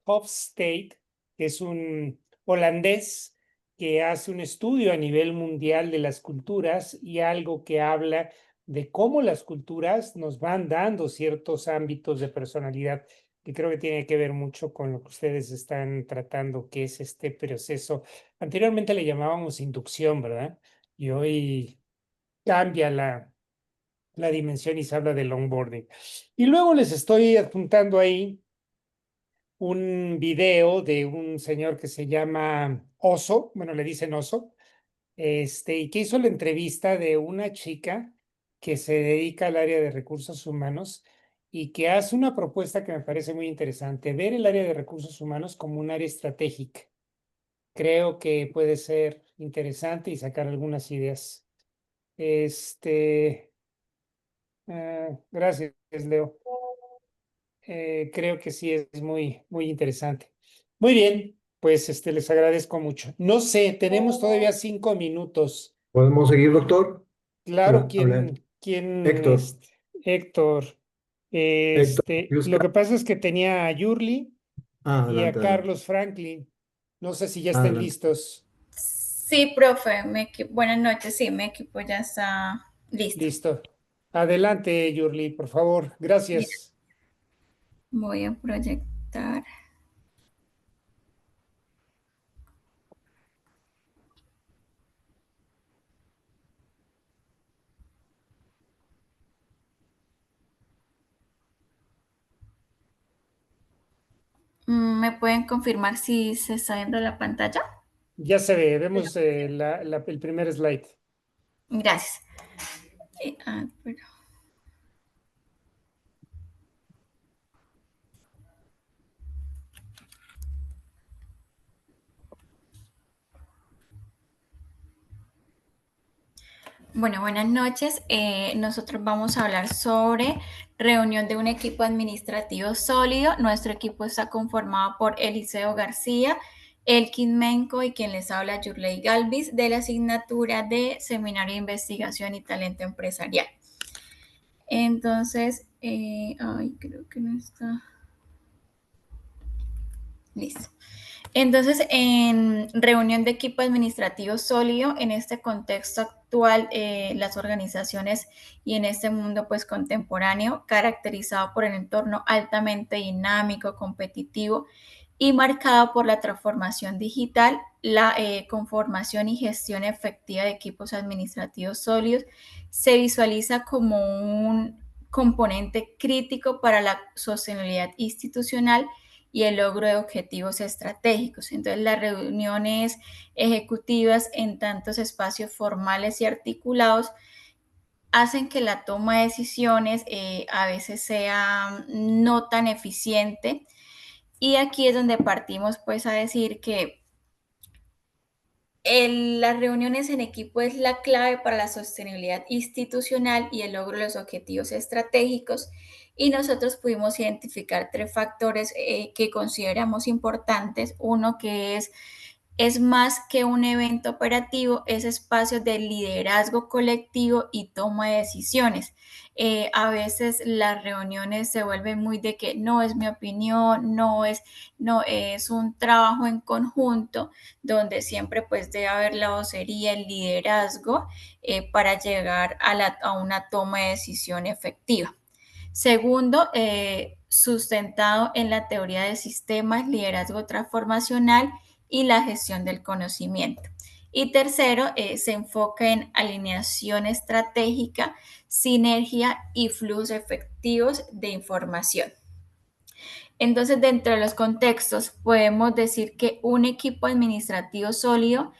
Hofstede, que es un holandés que hace un estudio a nivel mundial de las culturas y algo que habla de cómo las culturas nos van dando ciertos ámbitos de personalidad, que creo que tiene que ver mucho con lo que ustedes están tratando, que es este proceso. Anteriormente le llamábamos inducción, ¿verdad? Y hoy cambia la dimensión y se habla del onboarding. Y luego les estoy adjuntando ahí un video de un señor que se llama Oso, bueno, le dicen Oso, y que hizo la entrevista de una chica que se dedica al área de recursos humanos y que hace una propuesta que me parece muy interesante, ver el área de recursos humanos como un área estratégica. Creo que puede ser interesante y sacar algunas ideas. Gracias, Leo. Creo que sí es muy, muy interesante. Muy bien, pues les agradezco mucho. No sé, tenemos todavía 5 minutos. ¿Podemos seguir, doctor? Claro, Habla ¿quién, Héctor. Héctor? Héctor, Lo que pasa es que tenía a Yurli y a adelante, adelante. Carlos Franklin. No sé si ya estén Adelante. listos. Sí, profe, buenas noches, sí, mi equipo ya está listo. Listo. Adelante, Yurli, por favor. Gracias. Voy a proyectar. ¿Me pueden confirmar si se está viendo la pantalla? Ya se ve, vemos el primer slide. Gracias. Pero... Bueno, buenas noches. Nosotros vamos a hablar sobre reunión de un equipo administrativo sólido. Nuestro equipo está conformado por Eliseo García, Elkin Menco y quien les habla, Yurley Galvis, de la asignatura de Seminario de Investigación y Talento Empresarial. Entonces, creo que no está. Listo. Entonces, en reunión de equipo administrativo sólido, en este contexto actual, las organizaciones y en este mundo pues contemporáneo, caracterizado por el entorno altamente dinámico, competitivo y marcado por la transformación digital, la conformación y gestión efectiva de equipos administrativos sólidos se visualiza como un componente crítico para la sostenibilidad institucional y el logro de objetivos estratégicos. Entonces, las reuniones ejecutivas en tantos espacios formales y articulados hacen que la toma de decisiones a veces sea no tan eficiente. Y aquí es donde partimos pues a decir que las reuniones en equipo es la clave para la sostenibilidad institucional y el logro de los objetivos estratégicos. Y nosotros pudimos identificar 3 factores que consideramos importantes. Uno que es más que un evento operativo, es espacio de liderazgo colectivo y toma de decisiones. A veces las reuniones se vuelven muy de que no es mi opinión, no es un trabajo en conjunto donde siempre pues debe haber la vocería, el liderazgo para llegar a una toma de decisión efectiva. Segundo, sustentado en la teoría de sistemas, liderazgo transformacional y la gestión del conocimiento. Y tercero, se enfoca en alineación estratégica, sinergia y flujos efectivos de información. Entonces, dentro de los contextos, podemos decir que un equipo administrativo sólido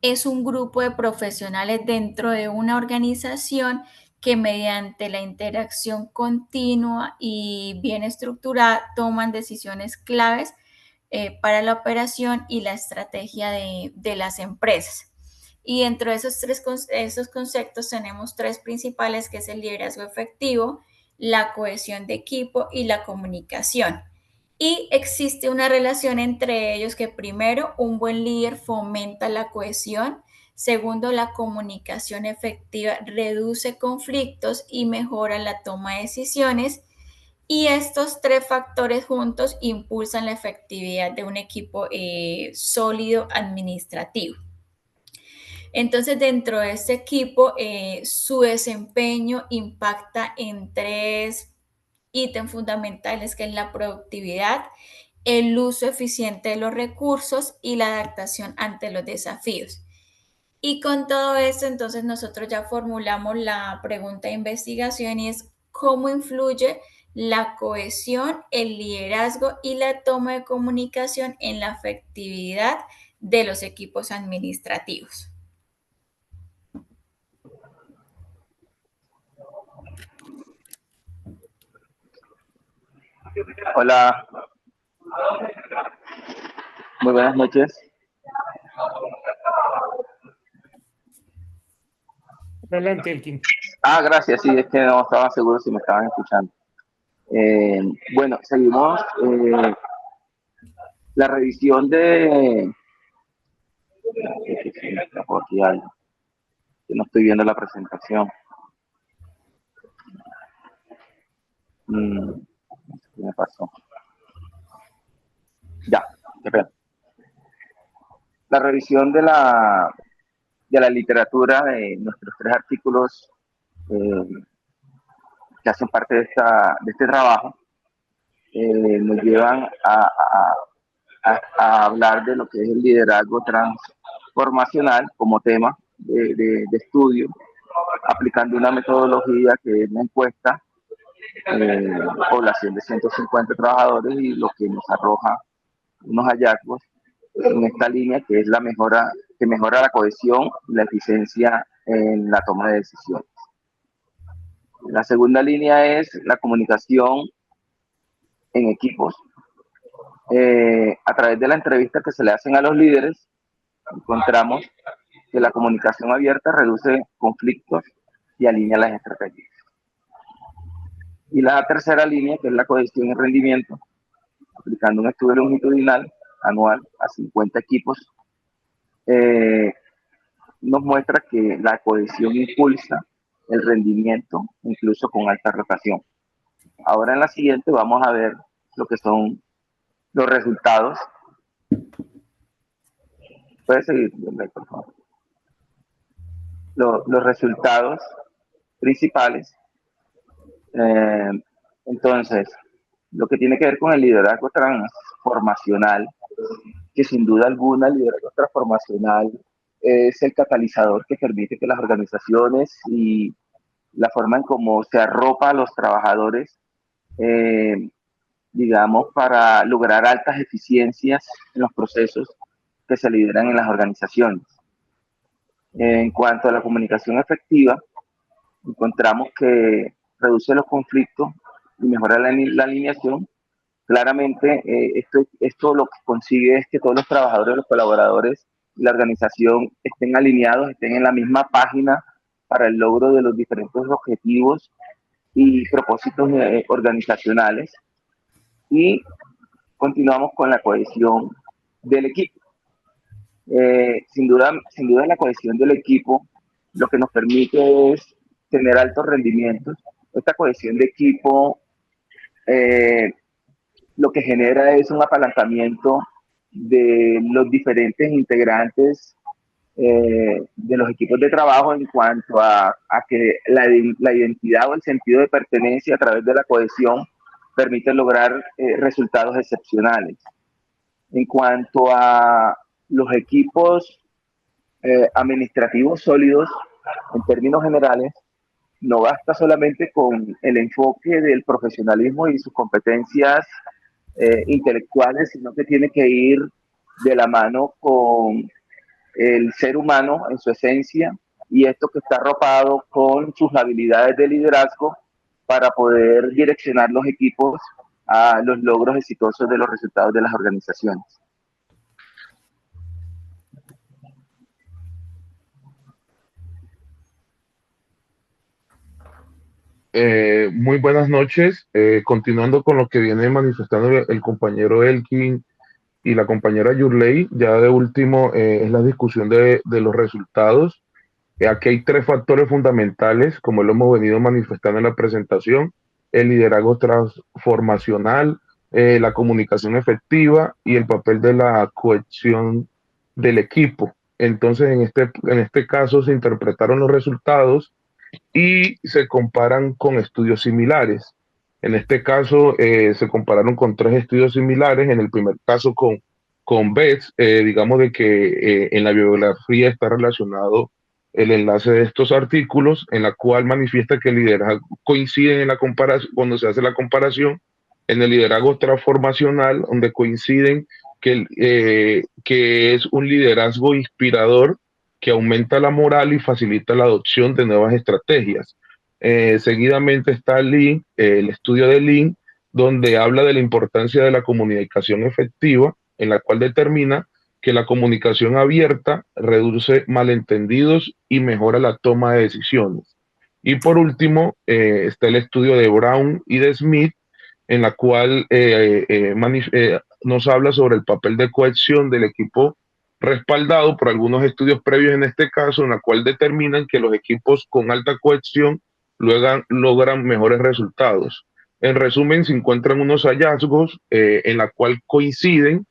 es un grupo de profesionales dentro de una organización que mediante la interacción continua y bien estructurada toman decisiones claves para la operación y la estrategia de las empresas. Y dentro de esos conceptos tenemos 3 principales, que es el liderazgo efectivo, la cohesión de equipo y la comunicación. Y existe una relación entre ellos que primero, un buen líder fomenta la cohesión. Segundo, la comunicación efectiva reduce conflictos y mejora la toma de decisiones. Y estos 3 factores juntos impulsan la efectividad de un equipo sólido administrativo. Entonces, dentro de este equipo, su desempeño impacta en 3 ítems fundamentales, que es la productividad, el uso eficiente de los recursos y la adaptación ante los desafíos. Y con todo esto, entonces nosotros ya formulamos la pregunta de investigación y es cómo influye la cohesión, el liderazgo y la toma de comunicación en la efectividad de los equipos administrativos. Hola, muy buenas noches. Adelante, Elkin. Gracias, sí, es que no estaba seguro si me estaban escuchando. Bueno, seguimos la revisión de... Aquí algo, que no estoy viendo la presentación. ¿Qué me pasó? Ya, qué pena. La revisión de la literatura de nuestros 3 artículos que hacen parte de este trabajo nos llevan a hablar de lo que es el liderazgo transformacional como tema de estudio, aplicando una metodología que es la encuesta, población de 150 trabajadores, y lo que nos arroja unos hallazgos en esta línea, que es la mejora, que mejora la cohesión y la eficiencia en la toma de decisiones. La segunda línea es la comunicación en equipos. A través de la entrevista que se le hacen a los líderes, encontramos que la comunicación abierta reduce conflictos y alinea las estrategias. Y la tercera línea, que es la cohesión y rendimiento, aplicando un estudio longitudinal anual a 50 equipos, nos muestra que la cohesión impulsa el rendimiento, incluso con alta rotación. Ahora en la siguiente vamos a ver lo que son los resultados. Puedes seguir, por favor. Los resultados principales. Entonces, lo que tiene que ver con el liderazgo transformacional, que sin duda alguna el liderazgo transformacional es el catalizador que permite que las organizaciones y la forma en cómo se arropa a los trabajadores, digamos, para lograr altas eficiencias en los procesos que se lideran en las organizaciones. En cuanto a la comunicación efectiva, encontramos que reduce los conflictos y mejora la alineación. Claramente, esto lo que consigue es que todos los trabajadores, los colaboradores y la organización estén alineados, estén en la misma página para el logro de los diferentes objetivos y propósitos organizacionales. Y continuamos con la cohesión del equipo. Sin duda la cohesión del equipo lo que nos permite es tener altos rendimientos. Esta cohesión de equipo lo que genera es un apalancamiento de los diferentes integrantes de los equipos de trabajo en cuanto a que la identidad o el sentido de pertenencia a través de la cohesión permite lograr resultados excepcionales. En cuanto a los equipos administrativos sólidos, en términos generales, no basta solamente con el enfoque del profesionalismo y sus competencias intelectuales, sino que tiene que ir de la mano con el ser humano en su esencia, y esto que está arropado con sus habilidades de liderazgo para poder direccionar los equipos a los logros exitosos de los resultados de las organizaciones. Muy buenas noches. Continuando con lo que viene manifestando el compañero Elkin y la compañera Yurley, ya de último es la discusión de los resultados. Aquí hay 3 factores fundamentales, como lo hemos venido manifestando en la presentación: el liderazgo transformacional, la comunicación efectiva y el papel de la cohesión del equipo. Entonces, en este caso se interpretaron los resultados y se comparan con estudios similares. En este caso, se compararon con 3 estudios similares. En el primer caso con Betts, digamos de que en la bibliografía está relacionado el enlace de estos artículos, en la cual manifiesta que el liderazgo coincide en la comparación, cuando se hace la comparación, en el liderazgo transformacional, donde coinciden que es un liderazgo inspirador que aumenta la moral y facilita la adopción de nuevas estrategias. Seguidamente está Lean, el estudio de Lean, donde habla de la importancia de la comunicación efectiva, en la cual determina que la comunicación abierta reduce malentendidos y mejora la toma de decisiones. Y por último, está el estudio de Brown y de Smith, en la cual nos habla sobre el papel de cohesión del equipo respaldado por algunos estudios previos en este caso, en la cual determinan que los equipos con alta cohesión logran mejores resultados. En resumen, se encuentran unos hallazgos en la cual coinciden,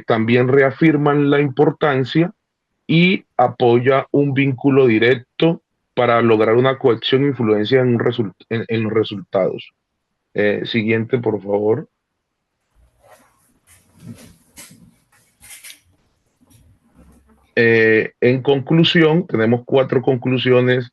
también reafirman la importancia y apoya un vínculo directo para lograr una cohesión e influencia en los resultados. Siguiente, por favor. En conclusión, tenemos 4 conclusiones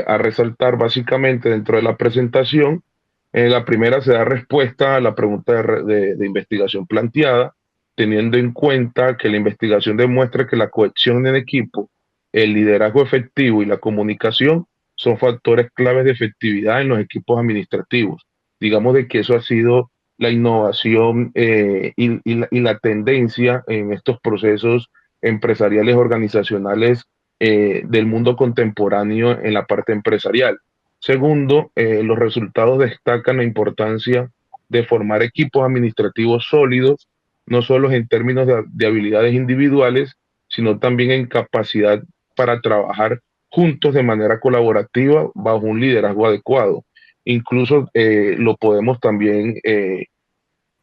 a resaltar básicamente dentro de la presentación. La primera se da respuesta a la pregunta de investigación planteada, teniendo en cuenta que la investigación demuestra que la cohesión en equipo, el liderazgo efectivo y la comunicación son factores claves de efectividad en los equipos administrativos. Digamos de que eso ha sido la innovación y la tendencia en estos procesos empresariales organizacionales del mundo contemporáneo en la parte empresarial. Segundo, los resultados destacan la importancia de formar equipos administrativos sólidos, no solo en términos de habilidades individuales, sino también en capacidad para trabajar juntos de manera colaborativa bajo un liderazgo adecuado. Incluso lo podemos también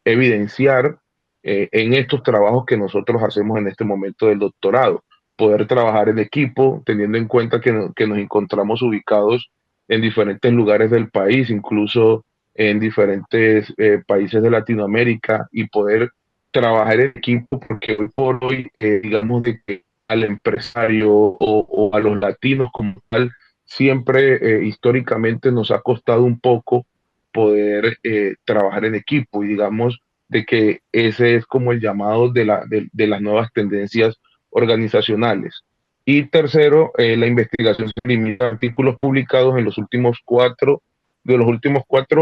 evidenciar en estos trabajos que nosotros hacemos en este momento del doctorado. Poder trabajar en equipo, teniendo en cuenta que nos encontramos ubicados en diferentes lugares del país, incluso en diferentes países de Latinoamérica, y poder trabajar en equipo, porque hoy por hoy, digamos de que al empresario o a los latinos como tal, siempre históricamente nos ha costado un poco poder trabajar en equipo, y digamos de que ese es como el llamado de las nuevas tendencias organizacionales. Y tercero, la investigación se limita a artículos publicados en los últimos 4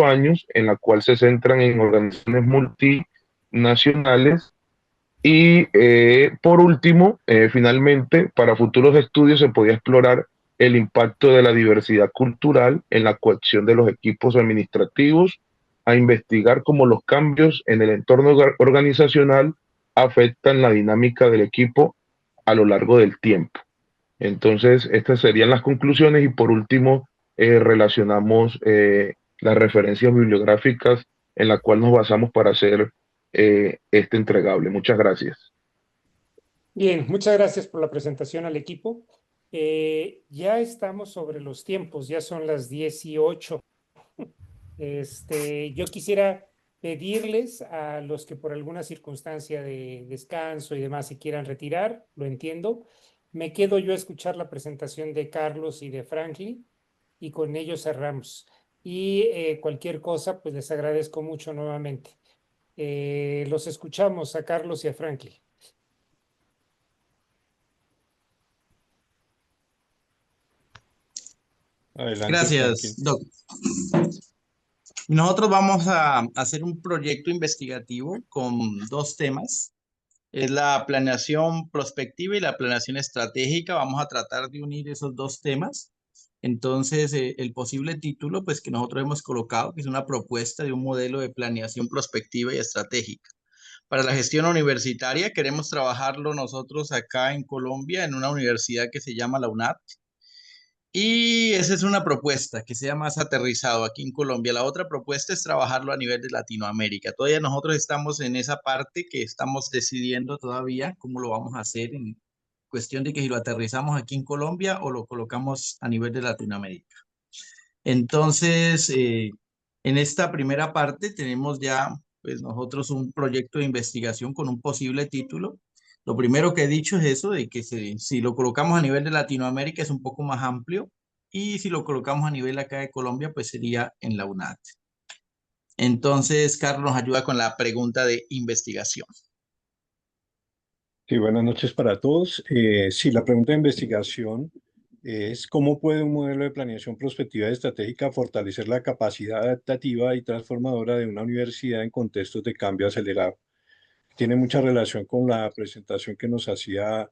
años, en la cual se centran en organizaciones multinacionales. Y por último, finalmente, para futuros estudios se podía explorar el impacto de la diversidad cultural en la cohesión de los equipos administrativos, a investigar cómo los cambios en el entorno organizacional afectan la dinámica del equipo a lo largo del tiempo. Entonces, estas serían las conclusiones, y por último, relacionamos las referencias bibliográficas en las cuales nos basamos para hacer este entregable. Muchas gracias. Bien, muchas gracias por la presentación al equipo. Ya estamos sobre los tiempos, ya son las 18. Yo quisiera pedirles a los que por alguna circunstancia de descanso y demás se quieran retirar, lo entiendo. Me quedo yo a escuchar la presentación de Carlos y de Franklin, y con ellos cerramos. Y cualquier cosa, pues les agradezco mucho nuevamente. Los escuchamos a Carlos y a Franklin. Adelante, Gracias, Franklin. Doc. Nosotros vamos a hacer un proyecto investigativo con 2 temas. Es la planeación prospectiva y la planeación estratégica. Vamos a tratar de unir esos 2 temas. Entonces, el posible título, pues que nosotros hemos colocado, que es una propuesta de un modelo de planeación prospectiva y estratégica. Para la gestión universitaria, queremos trabajarlo nosotros acá en Colombia, en una universidad que se llama la UNAT. Y esa es una propuesta que sea más aterrizado aquí en Colombia. La otra propuesta es trabajarlo a nivel de Latinoamérica. Todavía nosotros estamos en esa parte que estamos decidiendo todavía cómo lo vamos a hacer cuestión de que si lo aterrizamos aquí en Colombia o lo colocamos a nivel de Latinoamérica. Entonces, en esta primera parte tenemos ya, pues nosotros un proyecto de investigación con un posible título. Lo primero que he dicho es eso, de que si lo colocamos a nivel de Latinoamérica es un poco más amplio y si lo colocamos a nivel acá de Colombia, pues sería en la UNAT. Entonces, Carlos nos ayuda con la pregunta de investigación. Sí, buenas noches para todos. Sí, la pregunta de investigación es ¿cómo puede un modelo de planeación prospectiva y estratégica fortalecer la capacidad adaptativa y transformadora de una universidad en contextos de cambio acelerado? Tiene mucha relación con la presentación que nos hacía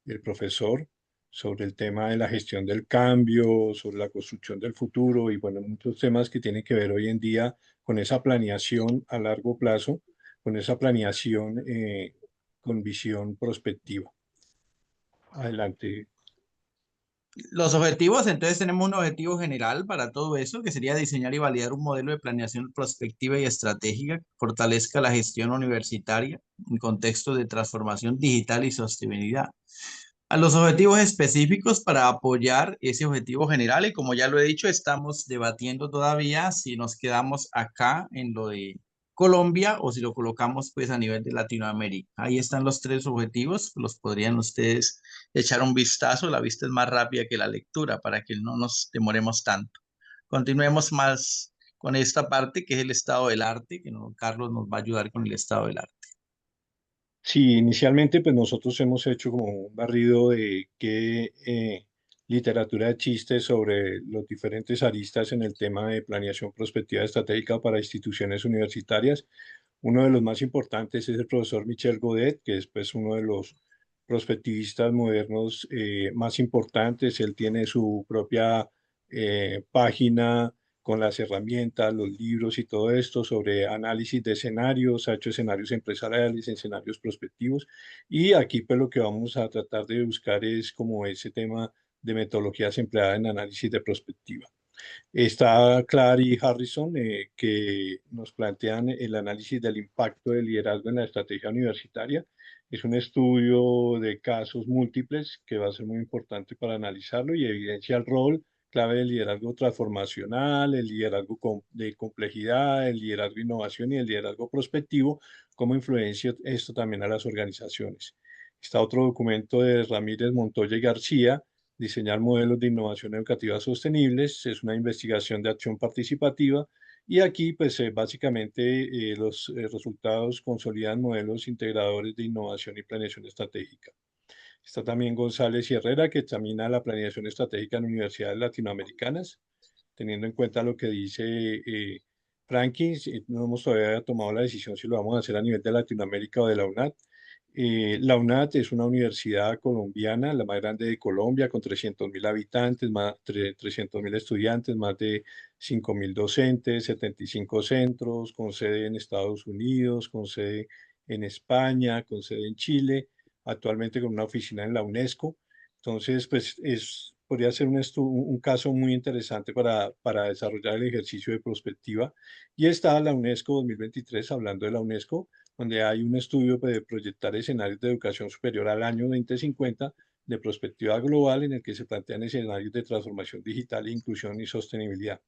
el profesor sobre el tema de la gestión del cambio, sobre la construcción del futuro y bueno, muchos temas que tienen que ver hoy en día con esa planeación a largo plazo, con esa planeación con visión prospectiva. Adelante. Los objetivos, entonces tenemos un objetivo general para todo eso, que sería diseñar y validar un modelo de planeación prospectiva y estratégica que fortalezca la gestión universitaria en contexto de transformación digital y sostenibilidad. A los objetivos específicos para apoyar ese objetivo general, y como ya lo he dicho, estamos debatiendo todavía si nos quedamos acá en lo de Colombia o si lo colocamos pues a nivel de Latinoamérica. Ahí están los tres objetivos, los podrían ustedes echar un vistazo, la vista es más rápida que la lectura para que no nos demoremos tanto. Continuemos más con esta parte que es el estado del arte, que Carlos nos va a ayudar con el estado del arte. Sí, inicialmente pues nosotros hemos hecho como un barrido de qué literatura existe sobre los diferentes aristas en el tema de planeación prospectiva estratégica para instituciones universitarias. Uno de los más importantes es el profesor Michel Godet, que es pues uno de los prospectivistas modernos más importantes. Él tiene su propia página con las herramientas, los libros y todo esto sobre análisis de escenarios, ha hecho escenarios empresariales, escenarios prospectivos, y aquí pues lo que vamos a tratar de buscar es como ese tema de metodologías empleadas en análisis de prospectiva. Está Clary Harrison, que nos plantean el análisis del impacto del liderazgo en la estrategia universitaria. Es un estudio de casos múltiples que va a ser muy importante para analizarlo y evidencia el rol clave del liderazgo transformacional, el liderazgo de complejidad, el liderazgo de innovación y el liderazgo prospectivo, cómo influencia esto también a las organizaciones. Está otro documento de Ramírez, Montoya y García, Diseñar modelos de innovación educativa sostenibles, es una investigación de acción participativa y aquí pues básicamente los resultados consolidan modelos integradores de innovación y planeación estratégica. Está también González y Herrera, que examina la planeación estratégica en universidades latinoamericanas, teniendo en cuenta lo que dice Franklin. No hemos todavía tomado la decisión si lo vamos a hacer a nivel de Latinoamérica o de la UNAD. La UNAD es una universidad colombiana, la más grande de Colombia, con 300.000 habitantes, más de 300.000 estudiantes, más de 5.000 docentes, 75 centros, con sede en Estados Unidos, con sede en España, con sede en Chile, actualmente con una oficina en la UNESCO. Entonces, pues podría ser un caso muy interesante para desarrollar el ejercicio de prospectiva. Y está la UNESCO 2023, hablando de la UNESCO, donde hay un estudio de proyectar escenarios de educación superior al año 2050 de perspectiva global en el que se plantean escenarios de transformación digital, inclusión y sostenibilidad.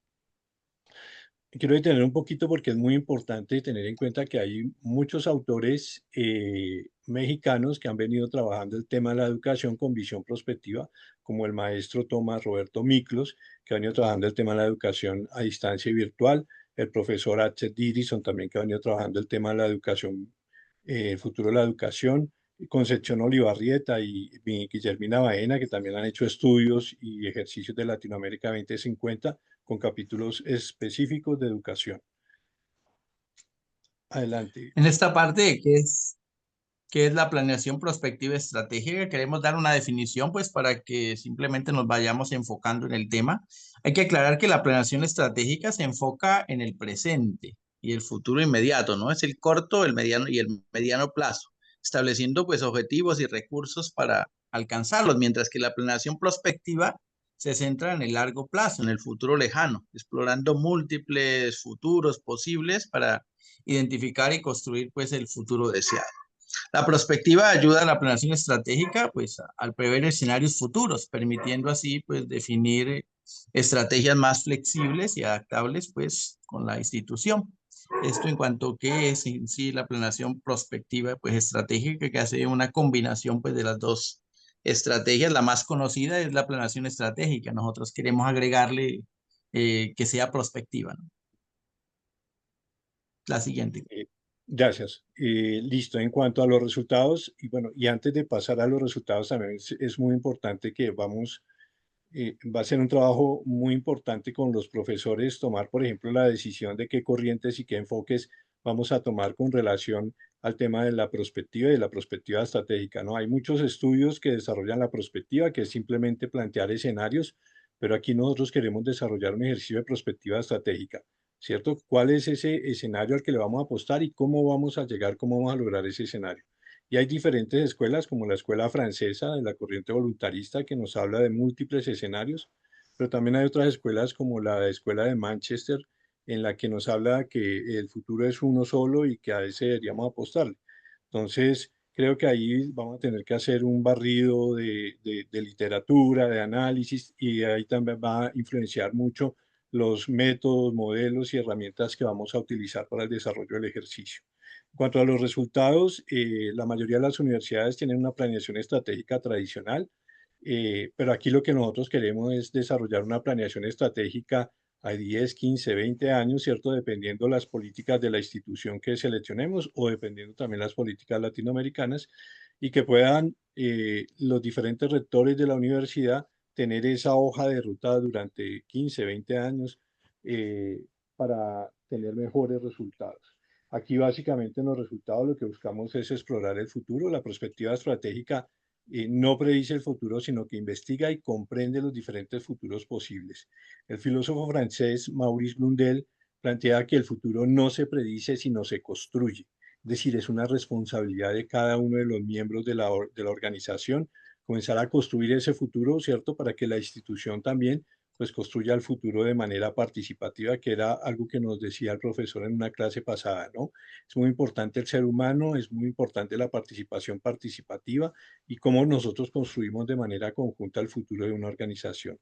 Quiero detener un poquito porque es muy importante tener en cuenta que hay muchos autores mexicanos que han venido trabajando el tema de la educación con visión prospectiva, como el maestro Tomás Roberto Miklos, que ha venido trabajando el tema de la educación a distancia y virtual, el profesor H. Dirison también, que ha venido trabajando el tema de la educación, el futuro de la educación, Concepción Olivarrieta y Guillermina Baena, que también han hecho estudios y ejercicios de Latinoamérica 2050 con capítulos específicos de educación. Adelante. En esta parte, ¿qué es la planeación prospectiva estratégica? Queremos dar una definición, pues, para que simplemente nos vayamos enfocando en el tema. Hay que aclarar que la planeación estratégica se enfoca en el presente y el futuro inmediato, ¿no? Es el corto, el mediano y el mediano plazo, estableciendo, pues, objetivos y recursos para alcanzarlos, mientras que la planeación prospectiva se centra en el largo plazo, en el futuro lejano, explorando múltiples futuros posibles para identificar y construir, pues, el futuro deseado. La prospectiva ayuda a la planeación estratégica, pues, al prever escenarios futuros, permitiendo así, pues, definir estrategias más flexibles y adaptables, pues, con la institución. Esto en cuanto a qué es en sí la planeación prospectiva, pues, estratégica, que hace una combinación, pues, de las dos estrategias. La más conocida es la planeación estratégica. Nosotros queremos agregarle que sea prospectiva, ¿no? La siguiente. Gracias. Listo. En cuanto a los resultados, y bueno, y antes de pasar a los resultados, también es muy importante que va a ser un trabajo muy importante con los profesores tomar, por ejemplo, la decisión de qué corrientes y qué enfoques vamos a tomar con relación al tema de la perspectiva y de la perspectiva estratégica, ¿no? Hay muchos estudios que desarrollan la perspectiva, que es simplemente plantear escenarios, pero aquí nosotros queremos desarrollar un ejercicio de perspectiva estratégica, ¿cierto? ¿Cuál es ese escenario al que le vamos a apostar y cómo vamos a llegar, cómo vamos a lograr ese escenario? Y hay diferentes escuelas, como la escuela francesa de la corriente voluntarista, que nos habla de múltiples escenarios, pero también hay otras escuelas como la escuela de Manchester, en la que nos habla que el futuro es uno solo y que a ese deberíamos apostarle. Entonces, creo que ahí vamos a tener que hacer un barrido de literatura, de análisis, y ahí también va a influenciar mucho los métodos, modelos y herramientas que vamos a utilizar para el desarrollo del ejercicio. En cuanto a los resultados, la mayoría de las universidades tienen una planeación estratégica tradicional, pero aquí lo que nosotros queremos es desarrollar una planeación estratégica a 10, 15, 20 años, ¿cierto? Dependiendo las políticas de la institución que seleccionemos o dependiendo también las políticas latinoamericanas y que puedan los diferentes rectores de la universidad tener esa hoja de ruta durante 15, 20 años para tener mejores resultados. Aquí básicamente en los resultados lo que buscamos es explorar el futuro. La perspectiva estratégica no predice el futuro, sino que investiga y comprende los diferentes futuros posibles. El filósofo francés Maurice Blundell plantea que el futuro no se predice, sino se construye. Es decir, es una responsabilidad de cada uno de los miembros de la organización comenzar a construir ese futuro, ¿cierto? Para que la institución también pues construya el futuro de manera participativa, que era algo que nos decía el profesor en una clase pasada, ¿no? Es muy importante el ser humano, es muy importante la participación participativa y cómo nosotros construimos de manera conjunta el futuro de una organización.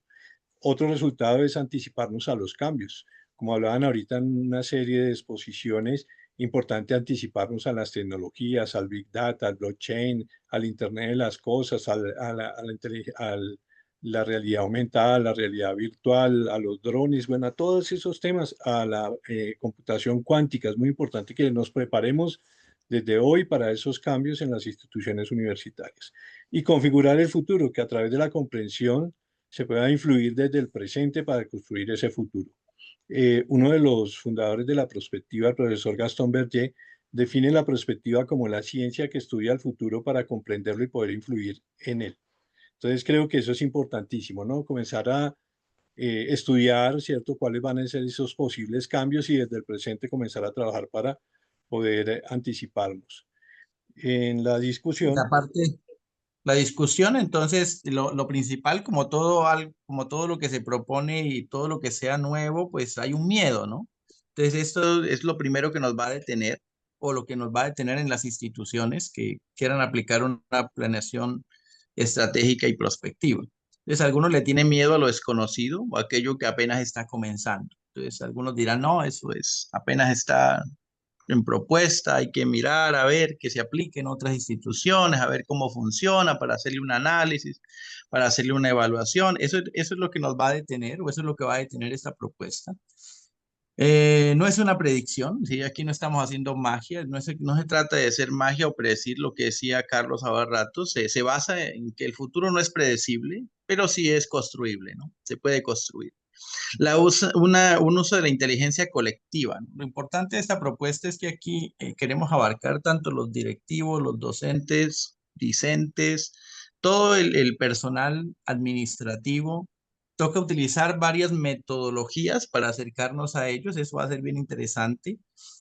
Otro resultado es anticiparnos a los cambios. Como hablaban ahorita en una serie de exposiciones, importante anticiparnos a las tecnologías, al Big Data, al blockchain, al Internet de las cosas, a la realidad aumentada, a la realidad virtual, a los drones, bueno, a todos esos temas, a la computación cuántica. Es muy importante que nos preparemos desde hoy para esos cambios en las instituciones universitarias y configurar el futuro, que a través de la comprensión se pueda influir desde el presente para construir ese futuro. Uno de los fundadores de la prospectiva, el profesor Gastón Berger, define la prospectiva como la ciencia que estudia el futuro para comprenderlo y poder influir en él. Entonces creo que eso es importantísimo, ¿no? Comenzar a estudiar, ¿cierto?, cuáles van a ser esos posibles cambios y desde el presente comenzar a trabajar para poder anticiparlos. En la discusión... La discusión, entonces, lo principal, como todo lo que se propone y todo lo que sea nuevo, pues hay un miedo, ¿no? Entonces, esto es lo primero que nos va a detener o lo que nos va a detener en las instituciones que quieran aplicar una planeación estratégica y prospectiva. Entonces, algunos le tienen miedo a lo desconocido o a aquello que apenas está comenzando. Entonces, algunos dirán, no, eso es, apenas está en propuesta, hay que mirar a ver que se aplique en otras instituciones, a ver cómo funciona para hacerle un análisis, para hacerle una evaluación. Eso es lo que nos va a detener o eso es lo que va a detener esta propuesta. No es una predicción, ¿sí? Aquí no estamos haciendo magia, no se trata de hacer magia o predecir lo que decía Carlos hace rato, se basa en que el futuro no es predecible, pero sí es construible, ¿no? Se puede construir. Un uso de la inteligencia colectiva, ¿no? Lo importante de esta propuesta es que aquí queremos abarcar tanto los directivos, los docentes, discentes, todo el personal administrativo. Toca utilizar varias metodologías para acercarnos a ellos, eso va a ser bien interesante,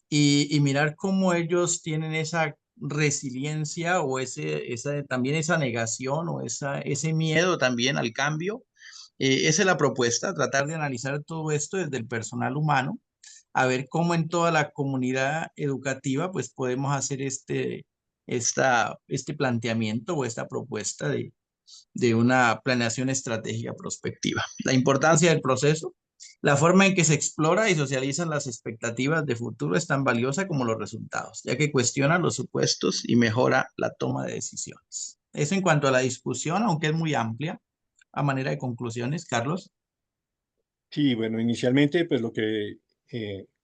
y mirar cómo ellos tienen esa resiliencia o también esa negación o ese miedo también al cambio. Esa es la propuesta, tratar de analizar todo esto desde el personal humano, a ver cómo en toda la comunidad educativa pues podemos hacer este planteamiento o esta propuesta de una planeación estratégica prospectiva. La importancia del proceso, la forma en que se explora y socializan las expectativas de futuro es tan valiosa como los resultados, ya que cuestiona los supuestos y mejora la toma de decisiones. Eso en cuanto a la discusión, aunque es muy amplia, a manera de conclusiones, Carlos. Sí, bueno, inicialmente pues lo que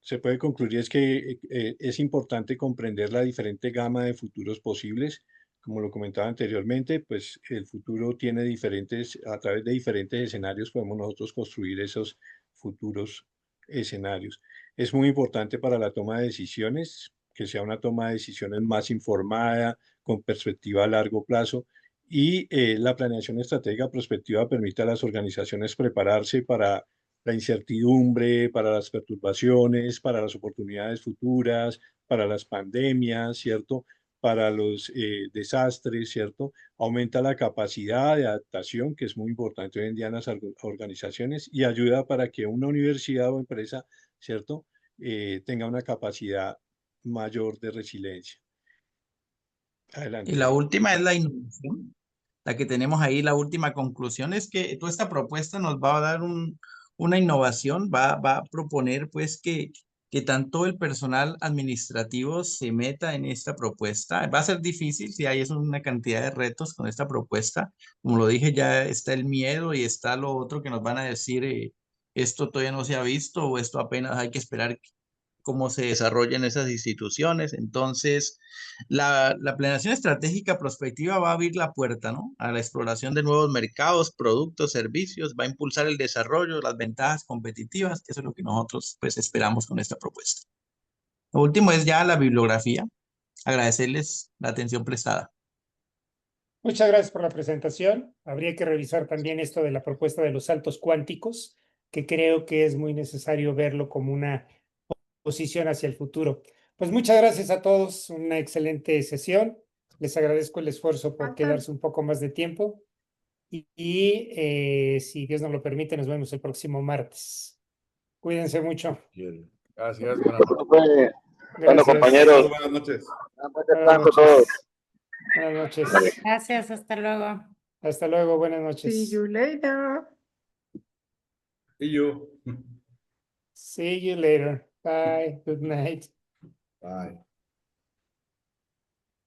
se puede concluir es que es importante comprender la diferente gama de futuros posibles. Como lo comentaba anteriormente, pues el futuro tiene a través de diferentes escenarios podemos nosotros construir esos futuros escenarios. Es muy importante para la toma de decisiones, que sea una toma de decisiones más informada, con perspectiva a largo plazo. Y la planeación estratégica prospectiva permite a las organizaciones prepararse para la incertidumbre, para las perturbaciones, para las oportunidades futuras, para las pandemias, ¿cierto? Para los desastres, ¿cierto? Aumenta la capacidad de adaptación, que es muy importante hoy en día en las organizaciones, y ayuda para que una universidad o empresa, ¿cierto? Tenga una capacidad mayor de resiliencia. Adelante. Y la última es la innovación. La que tenemos ahí, la última conclusión es que toda esta propuesta nos va a dar una innovación, va a proponer pues que tanto el personal administrativo se meta en esta propuesta. Va a ser difícil si hay una cantidad de retos con esta propuesta. Como lo dije, ya está el miedo y está lo otro que nos van a decir, esto todavía no se ha visto o esto apenas hay que esperar cómo se desarrollan esas instituciones. Entonces, la planeación estratégica prospectiva va a abrir la puerta, ¿no?, a la exploración de nuevos mercados, productos, servicios, va a impulsar el desarrollo, las ventajas competitivas, que eso es lo que nosotros pues esperamos con esta propuesta. Lo último es ya la bibliografía. Agradecerles la atención prestada. Muchas gracias por la presentación. Habría que revisar también esto de la propuesta de los saltos cuánticos, que creo que es muy necesario verlo como una posición hacia el futuro. Pues muchas gracias a todos, una excelente sesión. Les agradezco el esfuerzo por quedarse un poco más de tiempo y si Dios nos lo permite, nos vemos el próximo martes. Cuídense mucho. Bien. Gracias. Buenas noches. Bueno, Gracias. compañeros. Buenas noches. Buenas noches. Buenas noches. Gracias, hasta luego. Hasta luego, buenas noches. See you later. Y yo. See you later. Bye. Good night. Bye.